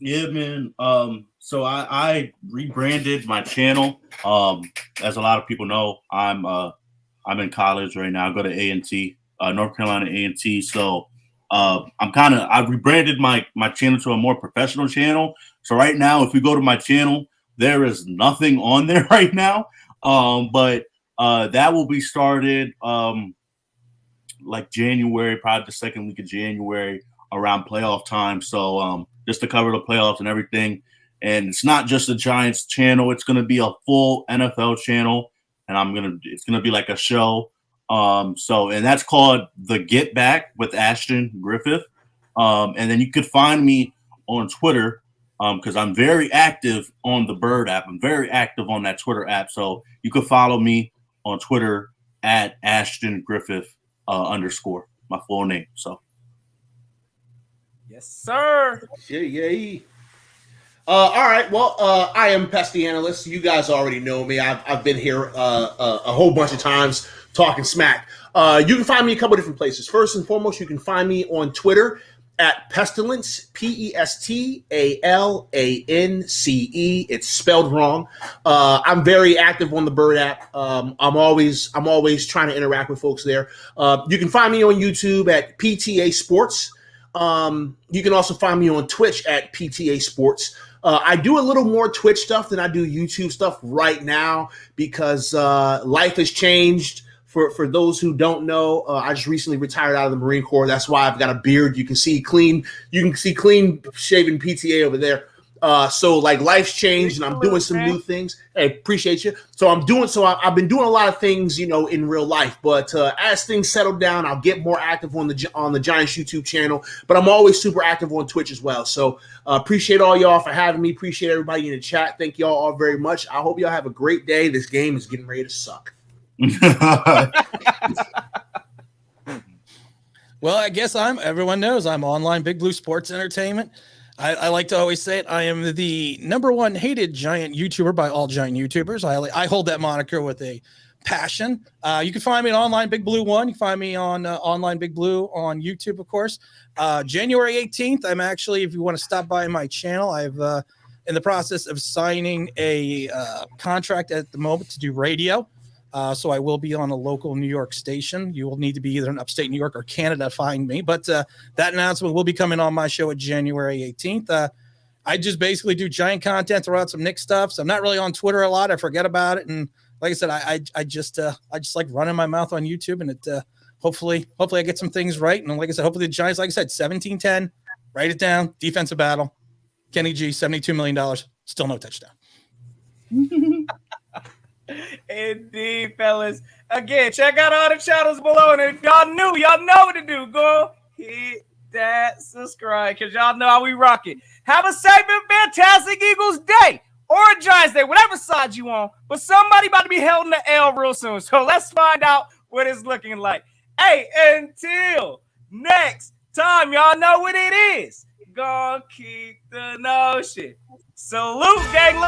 Yeah, man. So I rebranded my channel. As a lot of people know, I'm in college right now. I go to A&T, North Carolina A&T. So I rebranded my channel to a more professional channel. So right now, if we go to my channel, there is nothing on there right now. But that will be started like January, probably the second week of January, around playoff time. So just to cover the playoffs and everything. And it's not just a Giants channel. It's going to be a full NFL channel. And it's going to be like a show. And that's called The Get Back with Ashton Griffith. And then you could find me on Twitter because I'm very active on the Bird app. I'm very active on that Twitter app. So you could follow me on Twitter at Ashton Griffith _ my full name. So. Yes, sir. Yay. All right. Well, I am Pesty Analyst. You guys already know me. I've been here a whole bunch of times talking smack. You can find me a couple different places. First and foremost, you can find me on Twitter at Pestilence, PESTALANCE. It's spelled wrong. I'm very active on the Bird app. I'm always trying to interact with folks there. You can find me on YouTube at PTA Sports. You can also find me on Twitch at PTA Sports. I do a little more Twitch stuff than I do YouTube stuff right now because life has changed. For those who don't know, I just recently retired out of the Marine Corps. That's why I've got a beard. You can see clean shaven PTA over there. So like life's changed and I'm doing some new things. Hey, appreciate you. I've been doing a lot of things, in real life. But as things settle down, I'll get more active on the Giants YouTube channel. But I'm always super active on Twitch as well. So appreciate all y'all for having me. Appreciate everybody in the chat. Thank y'all all very much. I hope y'all have a great day. This game is getting ready to suck. Well, I guess everyone knows I'm Online Big Blue Sports Entertainment. I like to always say it. I am the #1 hated Giant YouTuber by all Giant YouTubers. I hold that moniker with a passion. You can find me on Online Big Blue 1. You can find me on Online Big Blue on YouTube, of course. January 18th, I'm actually, if you want to stop by my channel, I've in the process of signing a contract at the moment to do radio. So I will be on a local New York station. You will need to be either in upstate New York or Canada to find me. But that announcement will be coming on my show at January 18th. I just basically do Giant content, throw out some Knicks stuff. So I'm not really on Twitter a lot. I forget about it. And like I said, I just like running my mouth on YouTube, and it hopefully I get some things right. And like I said, hopefully the Giants, like I said, 17-10, write it down, defensive battle. Kenny G, $72 million, still no touchdown. Indeed, fellas. Again, check out all the channels below. And if y'all know what to do. Go hit that subscribe, because y'all know how we rock it. Have a safe and fantastic Eagles day or a Giants day, whatever side you on. But somebody about to be held in the L real soon. So let's find out what it's looking like. Hey, until next time, y'all know what it is. Gonna keep the notion. Salute, gang.